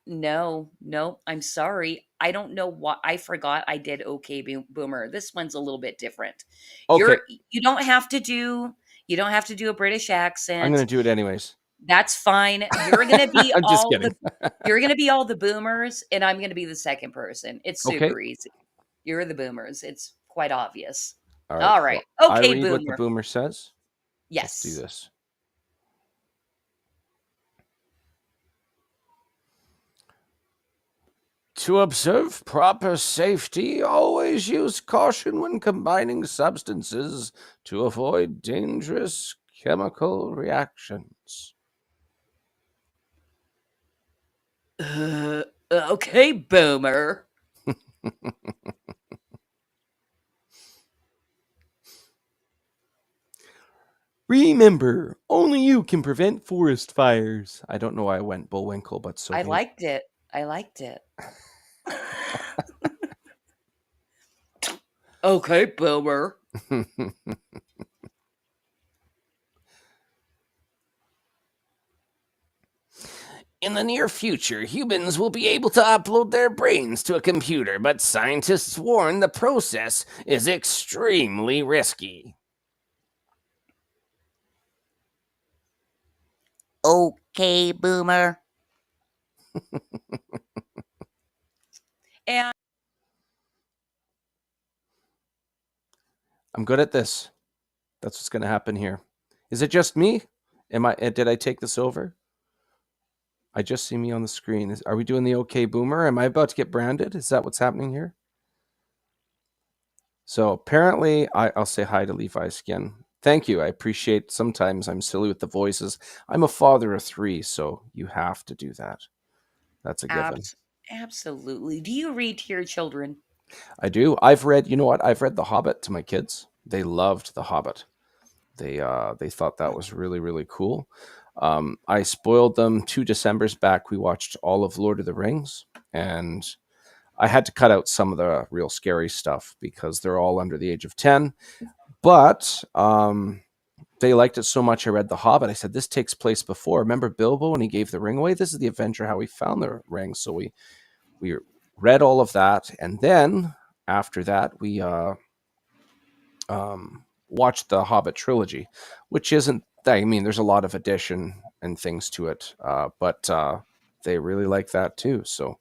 B: no. I'm sorry. I don't know what I forgot. I did okay, boomer. This one's a little bit different.
E: Okay,
B: You don't have to do a British
E: I'm going
B: accent.
E: to do it anyways.
B: That's fine. You're gonna be
E: I'm just
B: all
E: kidding.
B: the boomers, and I'm gonna be the second person. It's
E: Okay.
B: super easy. You're the boomers. It's quite obvious.
E: All right.
B: All
E: So
B: right.
E: I
B: Okay,
E: read what the
B: boomer.
E: boomer says. Let's do
B: Yes.
E: this. To observe proper safety, always use caution when combining substances to avoid dangerous chemical reactions.
B: Okay, boomer.
E: Remember, only you can prevent forest fires. I don't know why I went Bullwinkle, but so
B: I
E: be it.
B: liked it. I liked it. Okay, boomer.
E: In the near future, humans will be able to upload their brains to a computer, but scientists warn the process is extremely risky.
B: Okay, boomer. And
E: I'm good at this. That's what's going to happen here. Is it just me? Did I take this over? I just see me on the screen. Are we doing the okay boomer? Am I about to get branded? Is that what's happening here? So apparently, I'll say hi to Levi's again. Thank you. I appreciate. Sometimes I'm silly with the voices. I'm a father of 3, so you have to do that. That's a given.
B: absolutely. Do you read to your children?
E: I do. I've read. You know what? I've read The Hobbit to my kids. They loved The Hobbit. They thought that was really, really cool. I spoiled them 2 Decembers back. We watched all of Lord of the Rings, and I had to cut out some of the real scary stuff because they're all under the age of 10. But they liked it so much. I read The Hobbit. I said, this takes place before. Remember Bilbo when he gave the ring away? This is the adventure how he found the ring. So we read all of that, and then after that, we watched the Hobbit trilogy, which isn't. I mean, there's a lot of addition and things to it, but they really like that too. So,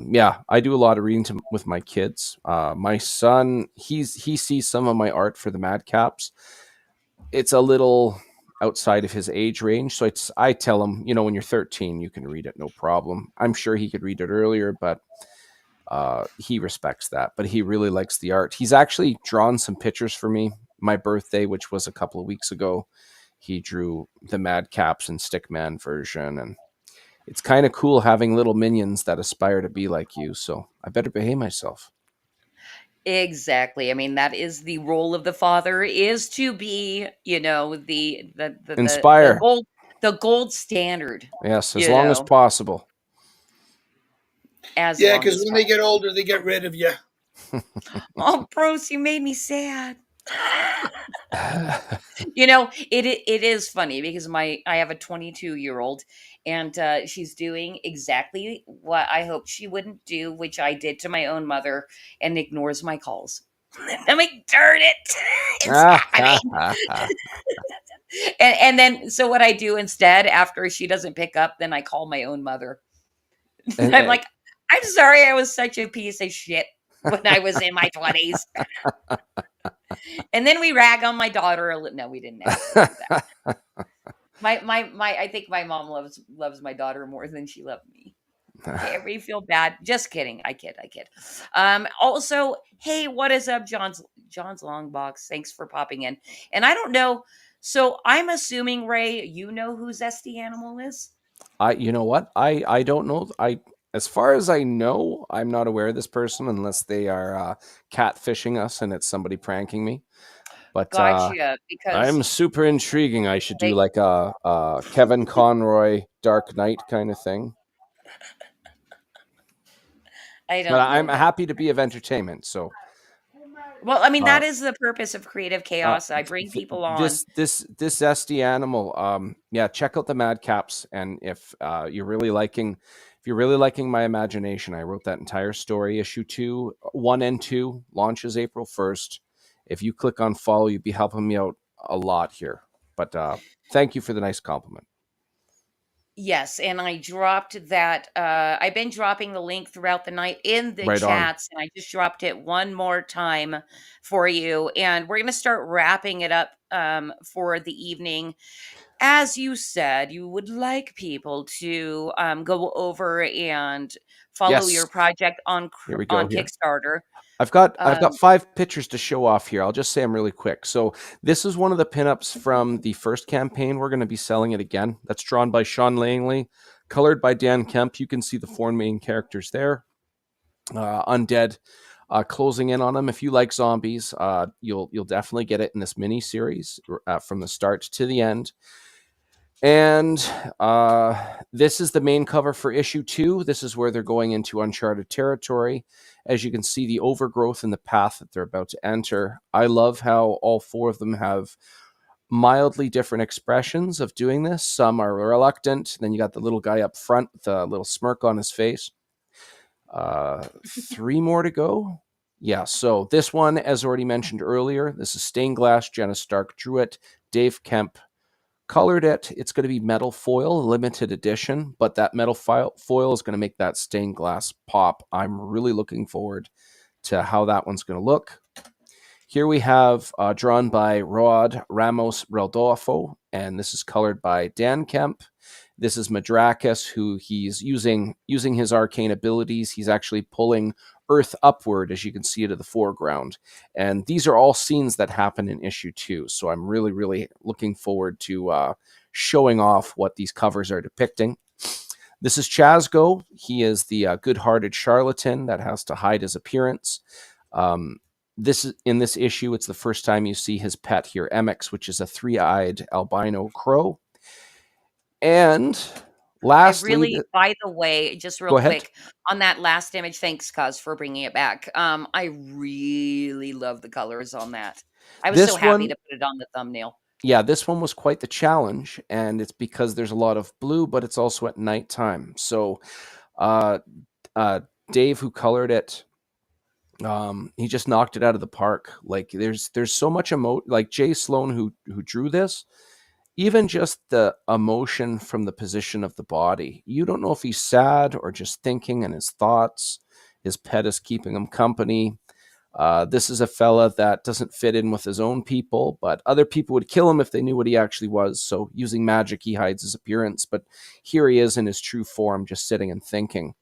E: yeah, I do a lot of reading with my kids. My son, he sees some of my art for the Madcaps. It's a little outside of his age range, so I tell him, when you're 13, you can read it, no problem. I'm sure he could read it earlier, but he respects that. But he really likes the art. He's actually drawn some pictures for me. My birthday, which was a couple of weeks ago, he drew the Madcaps and Stickman version, and it's kind of cool having little minions that aspire to be like you. So I better behave myself.
B: Exactly. I mean, that is the role of the father, is to be, the
E: Inspire.
B: gold standard.
E: Yes, as long as possible.
C: Yeah, because when they get older, they get rid of you.
B: Oh, Bruce, you made me sad. It is funny because I have a 22-year-old, and she's doing exactly what I hoped she wouldn't do, which I did to my own mother, and ignores my calls. I'm like, darn it, it's happening. and then, so what I do instead, after she doesn't pick up, then I call my own mother. And I'm like, I'm sorry, I was such a piece of shit when I was in my 20s. And then we rag on my daughter. No, we didn't actually do that. I think my mom loves my daughter more than she loved me. Okay, everybody feel bad. Just kidding. I kid. Also, hey, what is up, John's Longbox? Thanks for popping in. And I don't know. So I'm assuming, Ray, you know who Zesty Animal is?
E: You know what? I don't know. As far as I know, I'm not aware of this person unless they are catfishing us and it's somebody pranking me. But
B: gotcha, because
E: I'm super intriguing. I should do like a Kevin Conroy Dark Knight kind of thing.
B: I don't.
E: But I'm happy to be of entertainment. So
B: Well, I mean,
E: Uh,
B: that is the purpose of Creative
E: uh,
B: Chaos. I bring people on.
E: this zesty animal. Yeah, check out the Madcaps, and if you're really liking my imagination, I wrote that entire story. Issue 1 and 2 launches April 1st. If you click on follow, you'd be helping me out a lot here. But thank you for the nice compliment.
B: Yes, and I dropped that. I've been dropping the link throughout the night in the
E: Right on.
B: chats, and I just dropped it one more time for you. And we're going to start wrapping it up for the evening. As you said, you would like people to go over and follow
E: Yes.
B: your project on
E: Here we go
B: on
E: here.
B: Kickstarter.
E: I've got
B: Um,
E: 5 pictures to show off here. I'll just say them really quick. So this is one of the pinups from the first campaign. We're going to be selling it again. That's drawn by Sean Langley, colored by Dan Kemp. You can see the 4 main characters there. Undead closing in on them. If you like zombies, you'll definitely get it in this mini series from the start to the end. And this is the main cover for issue 2. This is where they're going into uncharted territory. As you can see, the overgrowth and the path that they're about to enter. I love how all 4 of them have mildly different expressions of doing this. Some are reluctant. Then you got the little guy up front with a little smirk on his face. 3 more to go. Yeah, so this one, as already mentioned earlier, this is stained glass. Jenna Stark drew it. Dave Kemp colored it. It's going to be metal foil, limited edition, but that metal foil is going to make that stained glass pop. I'm really looking forward to how that one's going to look. Here we have drawn by Rod Ramos Rodolfo, and this is colored by Dan Kemp. This is Madrakis, who he's using his arcane abilities. He's actually pulling Earth upward, as you can see it in the foreground. And these are all scenes that happen in issue 2. So I'm really, really looking forward to showing off what these covers are depicting. This is Chasgo. He is the good-hearted charlatan that has to hide his appearance. In this issue, it's the first time you see his pet here, Emix, which is a 3-eyed albino crow. And lastly,
B: by the way, just real quick on that last image, thanks, Cuz, for bringing it back. I really love the colors on that. I was so happy to put it on the thumbnail.
E: Yeah, this one was quite the challenge, and it's because there's a lot of blue, but it's also at nighttime. So, Dave, who colored it, he just knocked it out of the park. Like there's so much like Jay Sloan, who drew this. Even just the emotion from the position of the body. You don't know if he's sad or just thinking in his thoughts. His pet is keeping him company. This is a fella that doesn't fit in with his own people, but other people would kill him if they knew what he actually was. So using magic, he hides his appearance. But here he is in his true form, just sitting and thinking.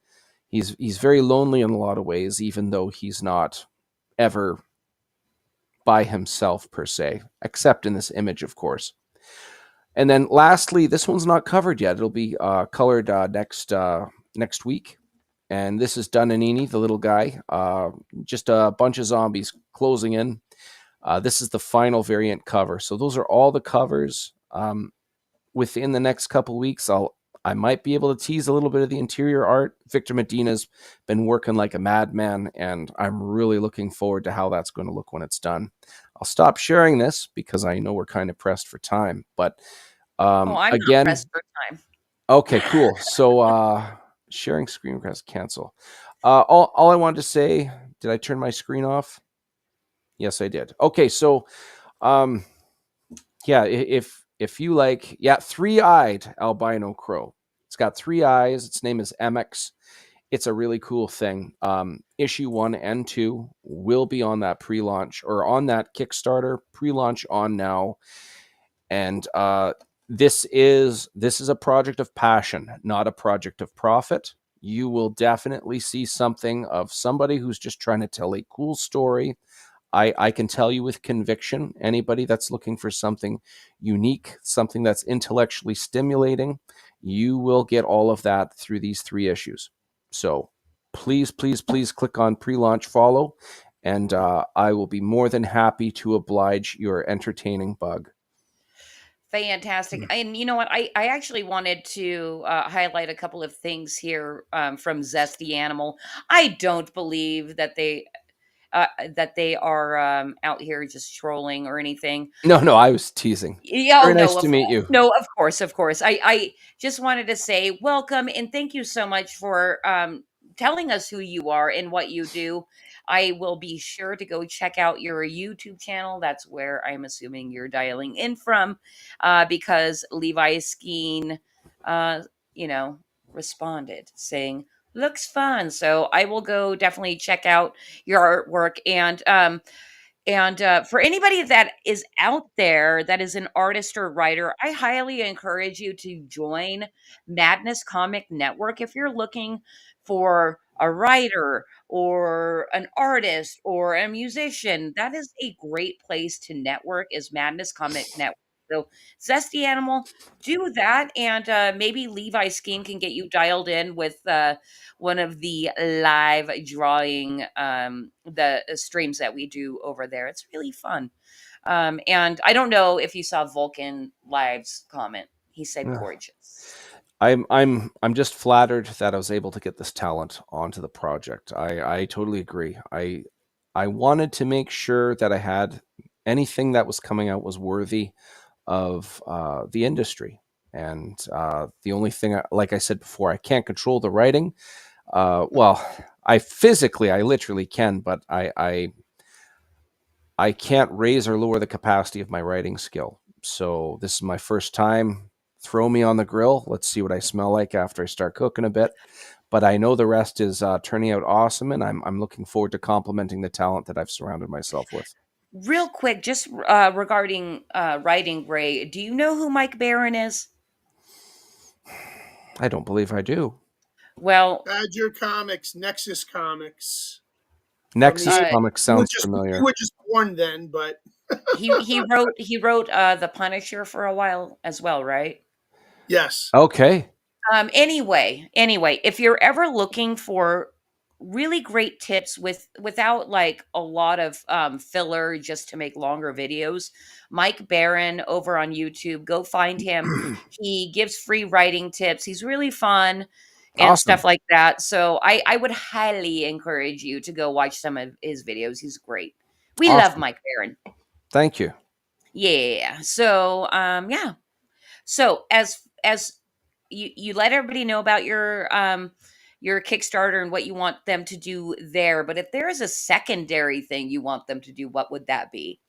E: He's very lonely in a lot of ways, even though he's not ever by himself per se, except in this image, of course. And then lastly, this one's not covered yet. It'll be colored next week. And this is Dunanini, the little guy. Just a bunch of zombies closing in. This is the final variant cover. So those are all the covers. Within the next couple weeks, I might be able to tease a little bit of the interior art. Victor Medina's been working like a madman, and I'm really looking forward to how that's going to look when it's done. I'll stop sharing this because I know we're kind of pressed for time. But
B: I'm
E: again,
B: not pressed for time.
E: Okay, cool. So sharing screen request cancel. All I wanted to say, did I turn my screen off? Yes, I did. Okay, so yeah, if you like, 3-eyed albino crow. It's got 3 eyes. Its name is Emix. It's a really cool thing. Issue 1 and 2 will be on that pre-launch or on that Kickstarter pre-launch on now. And this is a project of passion, not a project of profit. You will definitely see something of somebody who's just trying to tell a cool story. I can tell you with conviction, anybody that's looking for something unique, something that's intellectually stimulating, you will get all of that through these 3 issues. So please, please, please click on pre-launch follow, and I will be more than happy to oblige your entertaining bug.
B: Fantastic. And you know what? I actually wanted to highlight a couple of things here from Zesty Animal. I don't believe that they that they are out here just trolling or anything.
E: No, I was teasing.
B: Yeah, oh
E: Very nice
B: no,
E: to meet you.
B: no, of course. I just wanted to say welcome and thank you so much for telling us who you are and what you do. I will be sure to go check out your YouTube channel. That's where I'm assuming you're dialing in from, because Levi Skeen, uh, you know, responded saying looks fun. So I will go definitely check out your artwork and for anybody that is out there that is an artist or writer, I highly encourage you to join Madness Comic Network if you're looking for a writer or an artist or a musician. That is a great place to network is Madness Comic Network. So Zesty Animal, do that, and maybe Levi Skeen can get you dialed in with one of the live drawing the streams that we do over there. It's really fun. And I don't know if you saw Vulcan Live's comment. He said
E: Ugh.
B: gorgeous.
E: I'm just flattered that I was able to get this talent onto the project. I totally agree. I wanted to make sure that I had anything that was coming out was worthy of the industry. And the only thing, like I said before, I can't control the writing. Well, I literally can, but I can't raise or lower the capacity of my writing skill. So this is my first time. Throw me on the grill. Let's see what I smell like after I start cooking a bit. But I know the rest is turning out awesome, and I'm looking forward to complimenting the talent that I've surrounded myself with.
B: Real quick, just regarding writing, Ray, do you know who Mike Barron is?
E: I don't believe I do.
B: Well,
C: Badger Comics, Nexus Comics.
E: Nexus
B: Uh,
E: Comics sounds familiar.
C: You were just born then, but
B: he wrote The Punisher for a while as well, right?
C: yes.
E: Okay.
B: Anyway, if you're ever looking for really great tips without like a lot of filler just to make longer videos, Mike Barron over on YouTube, go find him. He gives free writing tips. He's really fun and
E: Awesome.
B: stuff like that. So I would highly encourage you to go watch some of his videos. He's great. We love
E: Awesome.
B: Mike Barron.
E: Thank you.
B: Yeah. So yeah. So as you let everybody know about your Kickstarter and what you want them to do there, but if there is a secondary thing you want them to do, what would that be?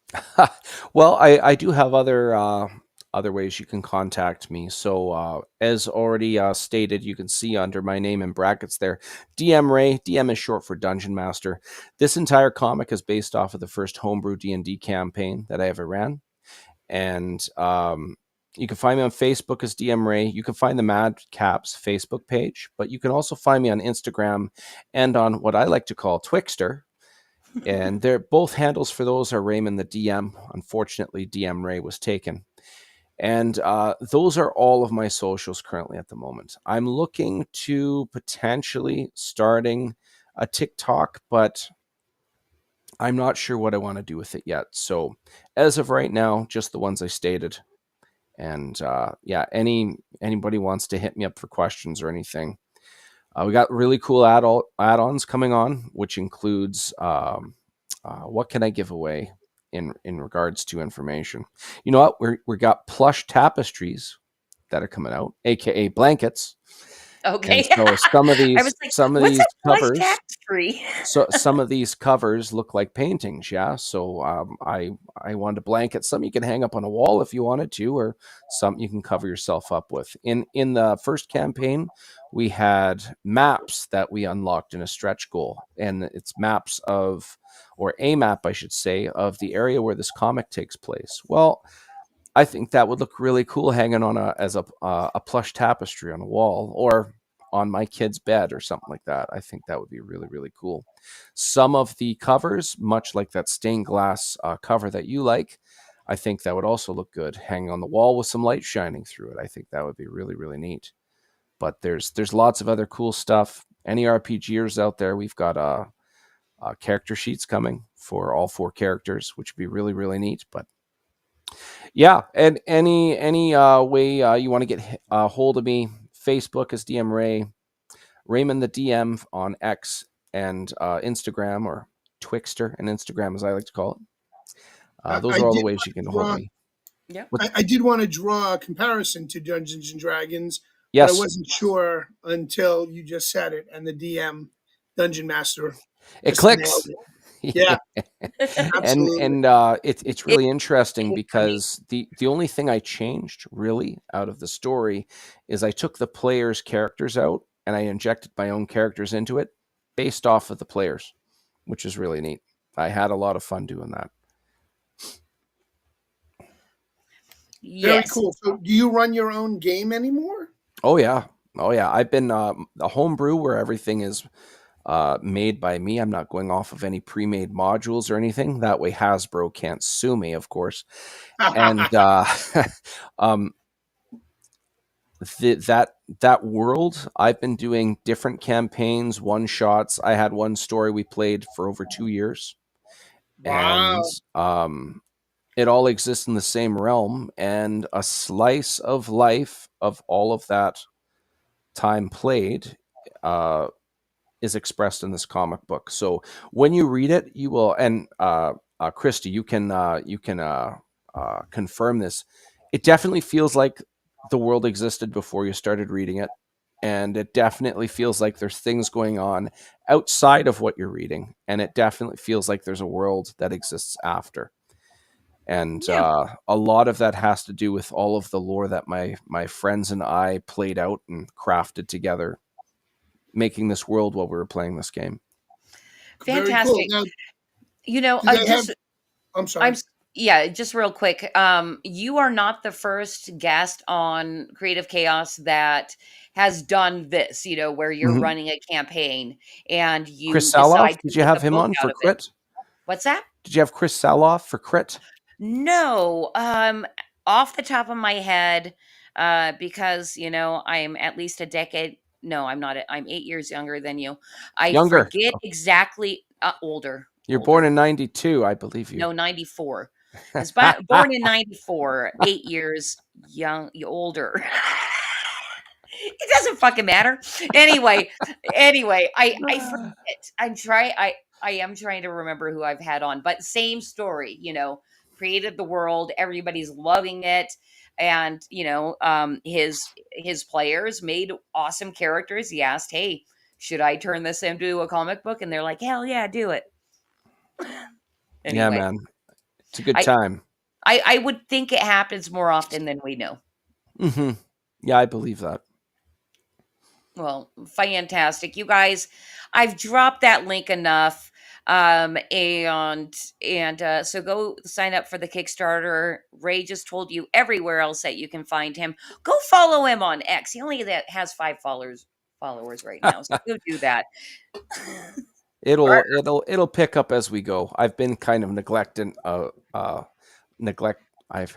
E: Well, I do have other ways you can contact me. So as already stated, you can see under my name in brackets there, DM Ray. DM is short for Dungeon Master. This entire comic is based off of the first homebrew D&D campaign that I ever ran. And you can find me on Facebook as DM Ray. You can find the Mad Caps Facebook page, but you can also find me on Instagram and on what I like to call Twixter. And they're both handles for those are Raymond the DM. Unfortunately, DM Ray was taken. And those are all of my socials currently at the moment. I'm looking to potentially starting a TikTok, but I'm not sure what I want to do with it yet. So as of right now, just the ones I stated. And yeah, anybody wants to hit me up for questions or anything. We got really cool add-ons coming on, which includes what can I give away in regards to information. You know what? We got plush tapestries that are coming out, aka blankets.
B: Okay.
E: And so some of
B: I was like,
E: these
B: what's a plush
E: covers.
B: tapestry?
E: So some of these covers look like paintings, yeah. So I wanted to blanket some you can hang up on a wall if you wanted to, or some you can cover yourself up with. In the first campaign, we had maps that we unlocked in a stretch goal, and it's maps of, or a map, I should say, of the area where this comic takes place. Well, I think that would look really cool hanging on as a plush tapestry on a wall, or on my kid's bed or something like that. I think that would be really, really cool. Some of the covers, much like that stained glass cover that you like, I think that would also look good hanging on the wall with some light shining through it. I think that would be really, really neat. But there's lots of other cool stuff. Any RPGers out there, we've got character sheets coming for all 4 characters, which would be really, really neat. But yeah, and any way you want to get a hold of me, Facebook is DM Ray, Raymond the DM on X and Instagram, or Twixter, and Instagram, as I like to call it.
C: I
E: Those are all the
C: did
E: ways
C: want
E: you
C: to
E: can hold
C: draw.
E: me.
B: Yep.
C: I did want to draw a comparison to Dungeons and Dragons, but I
E: Yes,
C: wasn't sure until you just said it, and the DM, Dungeon Master,
E: it
C: just nailed
E: clicks.
C: it. Yeah, absolutely.
E: It's really interesting
B: It's funny.
E: because the only thing I changed really out of the story is I took the players' characters out and I injected my own characters into it based off of the players, which is really neat. I had a lot of fun doing that.
C: Very
B: Yes.
C: cool. So, do you run your own game anymore?
E: Oh yeah, I've been a homebrew where everything is made by me. I'm not going off of any pre-made modules or anything. That way Hasbro can't sue me, of course. And um, that world, I've been doing different campaigns, one shots. I had one story we played for over 2 years, and
C: Wow.
E: it all exists in the same realm, and a slice of life of all of that time played is expressed in this comic book. So when you read it, you will, and Christy, you can confirm this. It definitely feels like the world existed before you started reading it, and it definitely feels like there's things going on outside of what you're reading, and it definitely feels like there's a world that exists after. And
B: Yeah.
E: a lot of that has to do with all of the lore that my friends and I played out and crafted together, making this world while we were playing this game.
C: Very cool.
B: Fantastic.
C: Now,
B: You know,
C: do they have?
B: just
C: I'm
B: I'm
C: sorry.
B: yeah, just real quick. You are not the first guest on Creative Chaos that has done this, where you're
E: Mhm.
B: running a campaign and
E: Chris
B: you
E: Saloff,
B: decide
E: did
B: to
E: you
B: make
E: have
B: a
E: him
B: book
E: on
B: out
E: for
B: of it.
E: Crit?
B: What's that?
E: Did you have Chris Saloff for Crit?
B: No, off the top of my head, because I'm at least a decade. No, I'm not. I'm 8 years younger than you. I
E: Younger.
B: forget exactly. Older,
E: You're born
B: older.
E: in 92, I believe you.
B: No, 94. I was born in 94. 8 years older. It doesn't fucking matter. Anyway, I forget. I am trying to remember who I've had on, but same story, created the world, everybody's loving it. And his players made awesome characters. He asked, "Hey, should I turn this into a comic book?" And they're like, "Hell yeah, do it."
E: Yeah,
B: Anyway,
E: man. It's a good
B: I
E: time.
B: I would think it happens more often than we know.
E: Hmm. Yeah, I believe that.
B: Well, fantastic. You guys, I've dropped that link enough. And so go sign up for the Kickstarter. Ray just told you everywhere else that you can find him. Go follow him on X. He only has 5 followers right now. So go do that.
E: It'll pick up as we go. I've been kind of neglect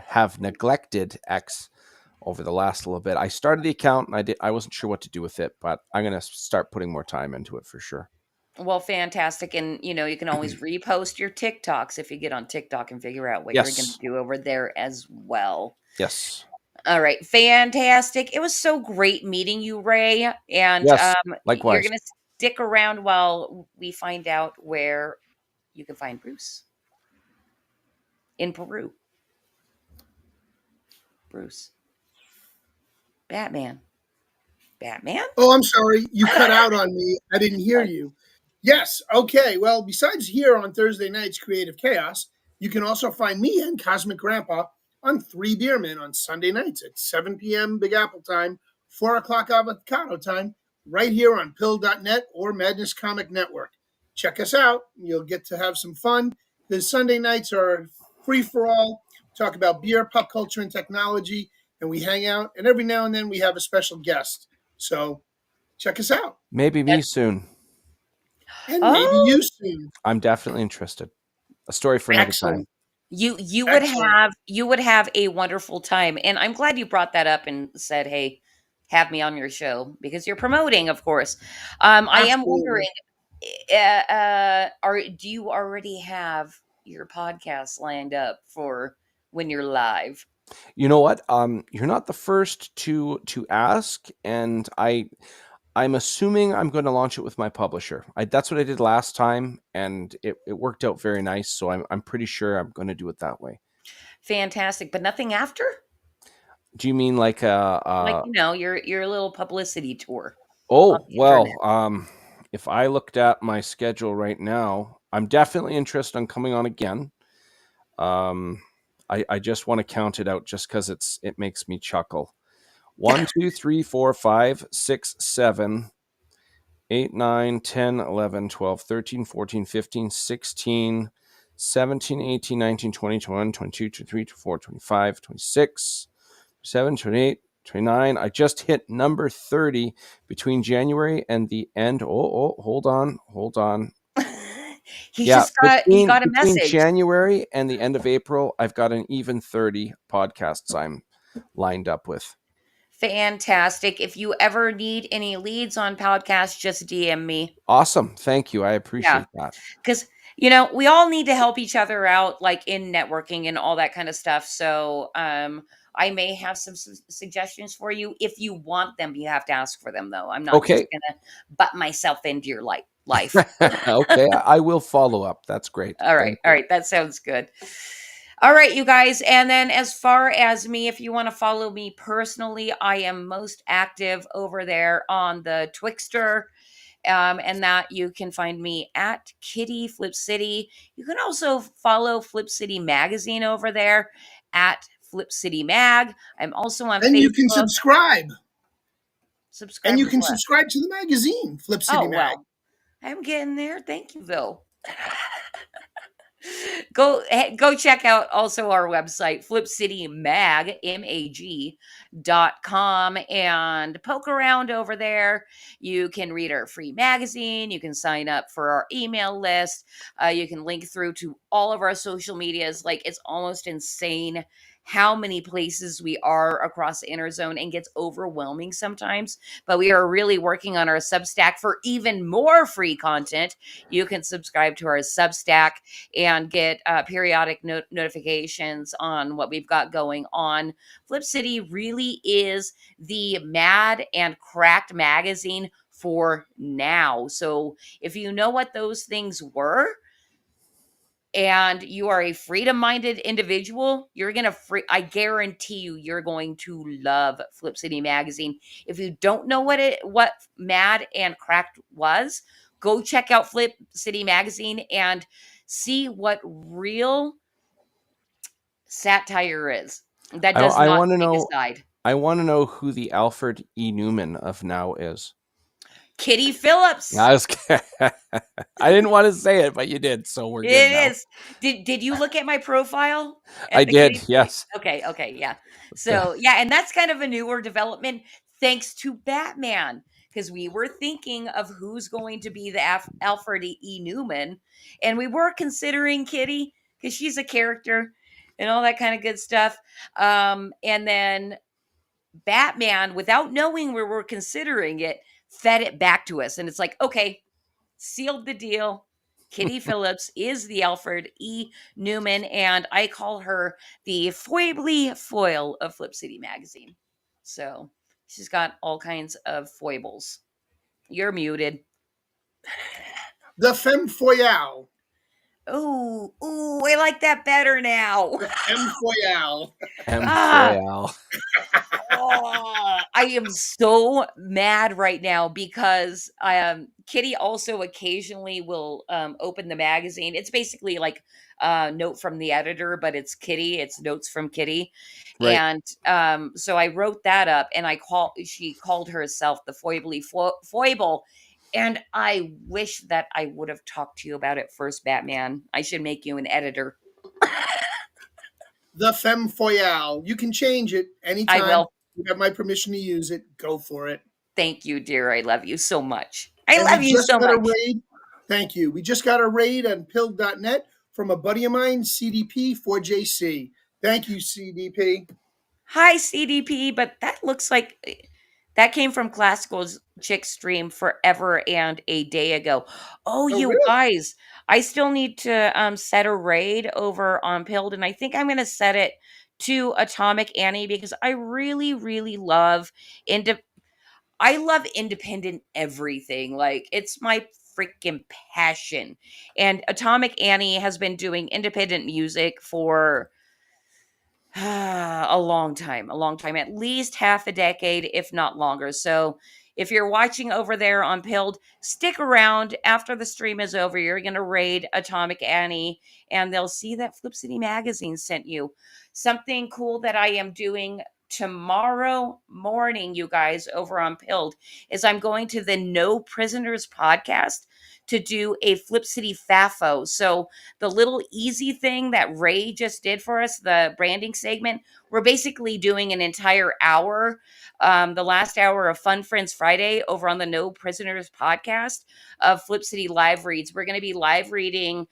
E: have neglected X over the last little bit. I started the account and I wasn't sure what to do with it, but I'm gonna start putting more time into it for sure.
B: Well, fantastic. And you can always repost your TikToks if you get on TikTok and figure out what you're going to
E: Yes.
B: do over there as well.
E: Yes.
B: All right, fantastic. It was so great meeting you, Ray. And
E: Yes.
B: you're
E: Likewise.
B: going to stick around while we find out where you can find Bruce in Peru. Bruce. Batman. Batman?
C: Oh, I'm sorry. You cut out on me. I didn't hear you. Yes. Okay. Well, besides here on Thursday nights, Creative Chaos, you can also find me and Cosmic Grandpa on Three Beermen on Sunday nights at 7 p.m. Big Apple time, 4 o'clock avocado time, right here on pill.net or Madness Comic Network. Check us out. You'll get to have some fun. The Sunday nights are free for all. Talk about beer, pop culture, and technology, and we hang out. And every now and then we have a special guest. So check us out.
E: Maybe me soon.
C: And maybe
B: Oh,
C: you soon.
E: I'm definitely interested. A story for another time.
C: Excellent.
B: you would
C: Excellent.
B: have a wonderful time. And I'm glad you brought that up and said, "Hey, have me on your show," because you're promoting, of course. I am
C: Absolutely.
B: wondering, do you already have your podcast lined up for when you're live?
E: You know what? You're not the first to ask, and I'm assuming I'm going to launch it with my publisher. That's what I did last time, and it worked out very nice. So I'm pretty sure I'm going to do it that way.
B: Fantastic, but nothing after?
E: Do you mean like
B: Like, your little publicity tour on
E: Oh,
B: the internet.
E: well, if I looked at my schedule right now, I'm definitely interested in coming on again. I just want to count it out just because it makes me chuckle. 1, 2, 3, 4, 5, 6, 7, 8, 9, 10, 11, 12, 13, 14, 15, 16, 17, 18, 19, 20, 21, 22, 23, 24, 25, 26, 27, 28, 29. I just hit number 30 between January and the end. Hold on.
B: He
E: Yeah,
B: just got a
E: between
B: message.
E: January and the end of April, I've got an even 30 podcasts I'm lined up with.
B: Fantastic. If you ever need any leads on podcasts, just DM me.
E: Awesome. Thank you. I appreciate that.
B: Because, we all need to help each other out, like in networking and all that kind of stuff. So I may have some suggestions for you. If you want them, you have to ask for them, though. I'm not just
E: Okay.
B: going to butt myself into your life.
E: Okay. I will follow up. That's great.
B: All right. All right. That sounds good. All right, you guys. And then as far as me, if you want to follow me personally, I am most active over there on the Twixter. And that you can find me at Kitty Flip City. You can also follow Flip City Magazine over there at Flip City Mag. I'm also on
C: And
B: Facebook.
C: you can subscribe.
B: Subscribe.
C: And you
B: to
C: can
B: what?
C: subscribe to the magazine, Flip City Mag.
B: Well, I'm getting there. Thank you, Bill. Go check out also our website, flipcitymag.com, and poke around over there. You can read our free magazine. You can sign up for our email list. You can link through to all of our social medias. Like, it's almost insane how many places we are across the Interzone, and gets overwhelming sometimes. But we are really working on our Substack for even more free content. You can subscribe to our Substack and get periodic notifications on what we've got going on. Flip City really is the mad and cracked magazine for now. So if you know what those things were, and you are a freedom-minded individual, I guarantee you're going to love Flip City Magazine. If you don't know what Mad and Cracked was, go check out Flip City Magazine and see what real satire is. That does
E: I
B: not
E: want to
B: take a
E: know.
B: side.
E: I want to know who the Alfred E. Newman of now is.
B: Kitty Phillips.
E: I didn't want to say it, but you did, so we're good now.
B: It is. Did you look at my profile?
E: I did, yes.
B: Okay, yeah. So, yeah, and that's kind of a newer development thanks to Batman, because we were thinking of who's going to be the Alfred E. Newman, and we were considering Kitty because she's a character and all that kind of good stuff. And then Batman, without knowing we were considering it, fed it back to us, and it's like, okay, sealed the deal. Kitty Phillips is the Alfred E. Newman, and I call her the foibly foil of Flip City Magazine. So she's got all kinds of foibles. You're muted.
C: The femme foyale.
B: Ooh, I like that better now.
C: Femme foyale.
B: I am so mad right now because Kitty also occasionally will open the magazine. It's basically like a note from the editor, but it's Kitty. It's notes from Kitty.
E: Right.
B: And so I wrote that up, and she called herself the foibly foible. And I wish that I would have talked to you about it first, Batman. I should make you an editor.
C: The femme foyale. You can change it anytime.
B: I will.
C: You have my permission to use it. Go for it.
B: Thank you, dear. I love you so much. I love you so much.
C: Thank you. We just got a raid on pilled.net from a buddy of mine, CDP4JC. Thank you, CDP.
B: Hi, CDP, but that looks like that came from Classical Chick Stream forever and a day ago. Oh, you
C: really?
B: guys, I still need to set a raid over on Pilled, and I think I'm going to set it to Atomic Annie because I really, really love I love independent everything. Like, it's my freaking passion. And Atomic Annie has been doing independent music for a long time, at least half a decade, if not longer. So if you're watching over there on Pilled, stick around. After the stream is over, you're going to raid Atomic Annie, and they'll see that Flip City Magazine sent you. Something cool that I am doing tomorrow morning, you guys, over on Pilled, is I'm going to the No Prisoners podcast to do a Flip City FAFO. So the little easy thing that Ray just did for us, the branding segment, we're basically doing an entire hour, the last hour of Fun Friends Friday over on the No Prisoners podcast of Flip City live reads. We're going to be live reading,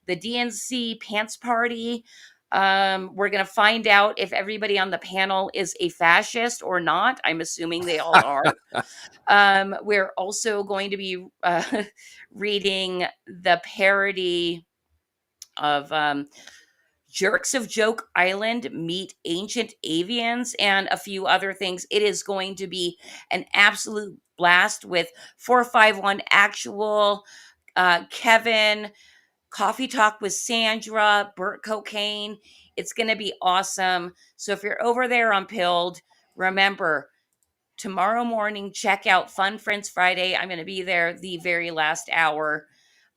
B: the DNC Pants Party. We're going to find out if everybody on the panel is a fascist or not. I'm assuming they all are. We're also going to be reading the parody of Jerks of Joke Island Meet Ancient Avians and a few other things. It is going to be an absolute blast with 451 Actual, Kevin, Coffee Talk with Sandra, Burt Cocaine. It's going to be awesome. So if you're over there on Pilled, remember, tomorrow morning, check out Fun Friends Friday. I'm going to be there the very last hour.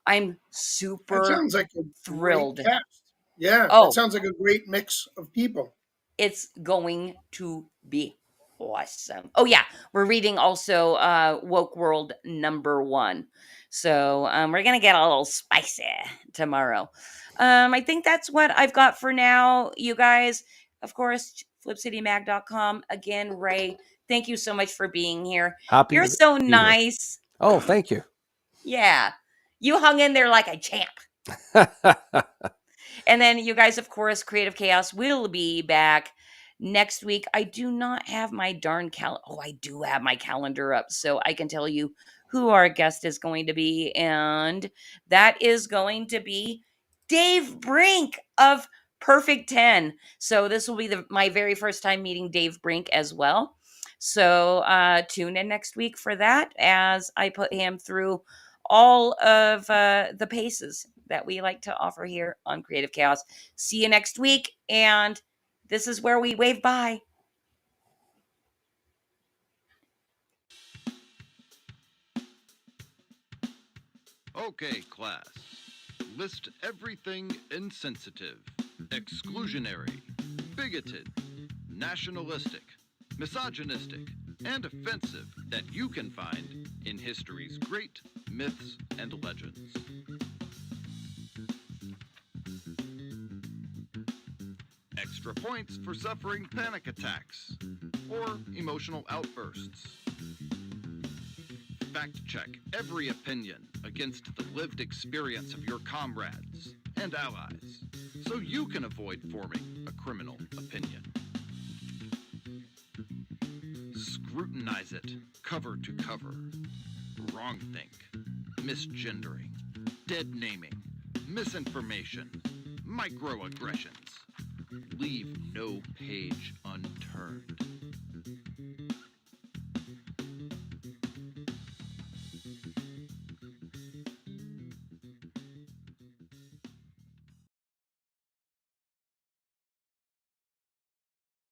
B: I'm
C: That
B: super
C: sounds like a
B: thrilled.
C: great cast. Yeah,
B: Oh.
C: that sounds like a great mix of people.
B: It's going to be awesome. Oh yeah, we're reading also Woke World #1. So we're gonna get a little spicy tomorrow. I think that's what I've got for now, you guys. Of course, flipcitymag.com. Again, Ray, thank you so much for being here.
E: Happy
B: You're
E: to
B: so
E: be here.
B: nice.
E: Oh, thank you.
B: Yeah. You hung in there like a champ. And then you guys, of course, Creative Chaos will be back next week. I do not have my darn calendar. Oh, I do have my calendar up, so I can tell you who our guest is going to be. And that is going to be Dave Brink of Perfect 10. So this will be my very first time meeting Dave Brink as well. So tune in next week for that as I put him through all of the paces that we like to offer here on Creative Chaos. See you next week. And this is where we wave bye.
I: Okay, class. List everything insensitive, exclusionary, bigoted, nationalistic, misogynistic, and offensive that you can find in history's great myths and legends. Extra points for suffering panic attacks or emotional outbursts. Fact check every opinion against the lived experience of your comrades and allies, so you can avoid forming a criminal opinion. Scrutinize it cover to cover. Wrongthink, misgendering, dead naming, misinformation, microaggressions. Leave no page unturned.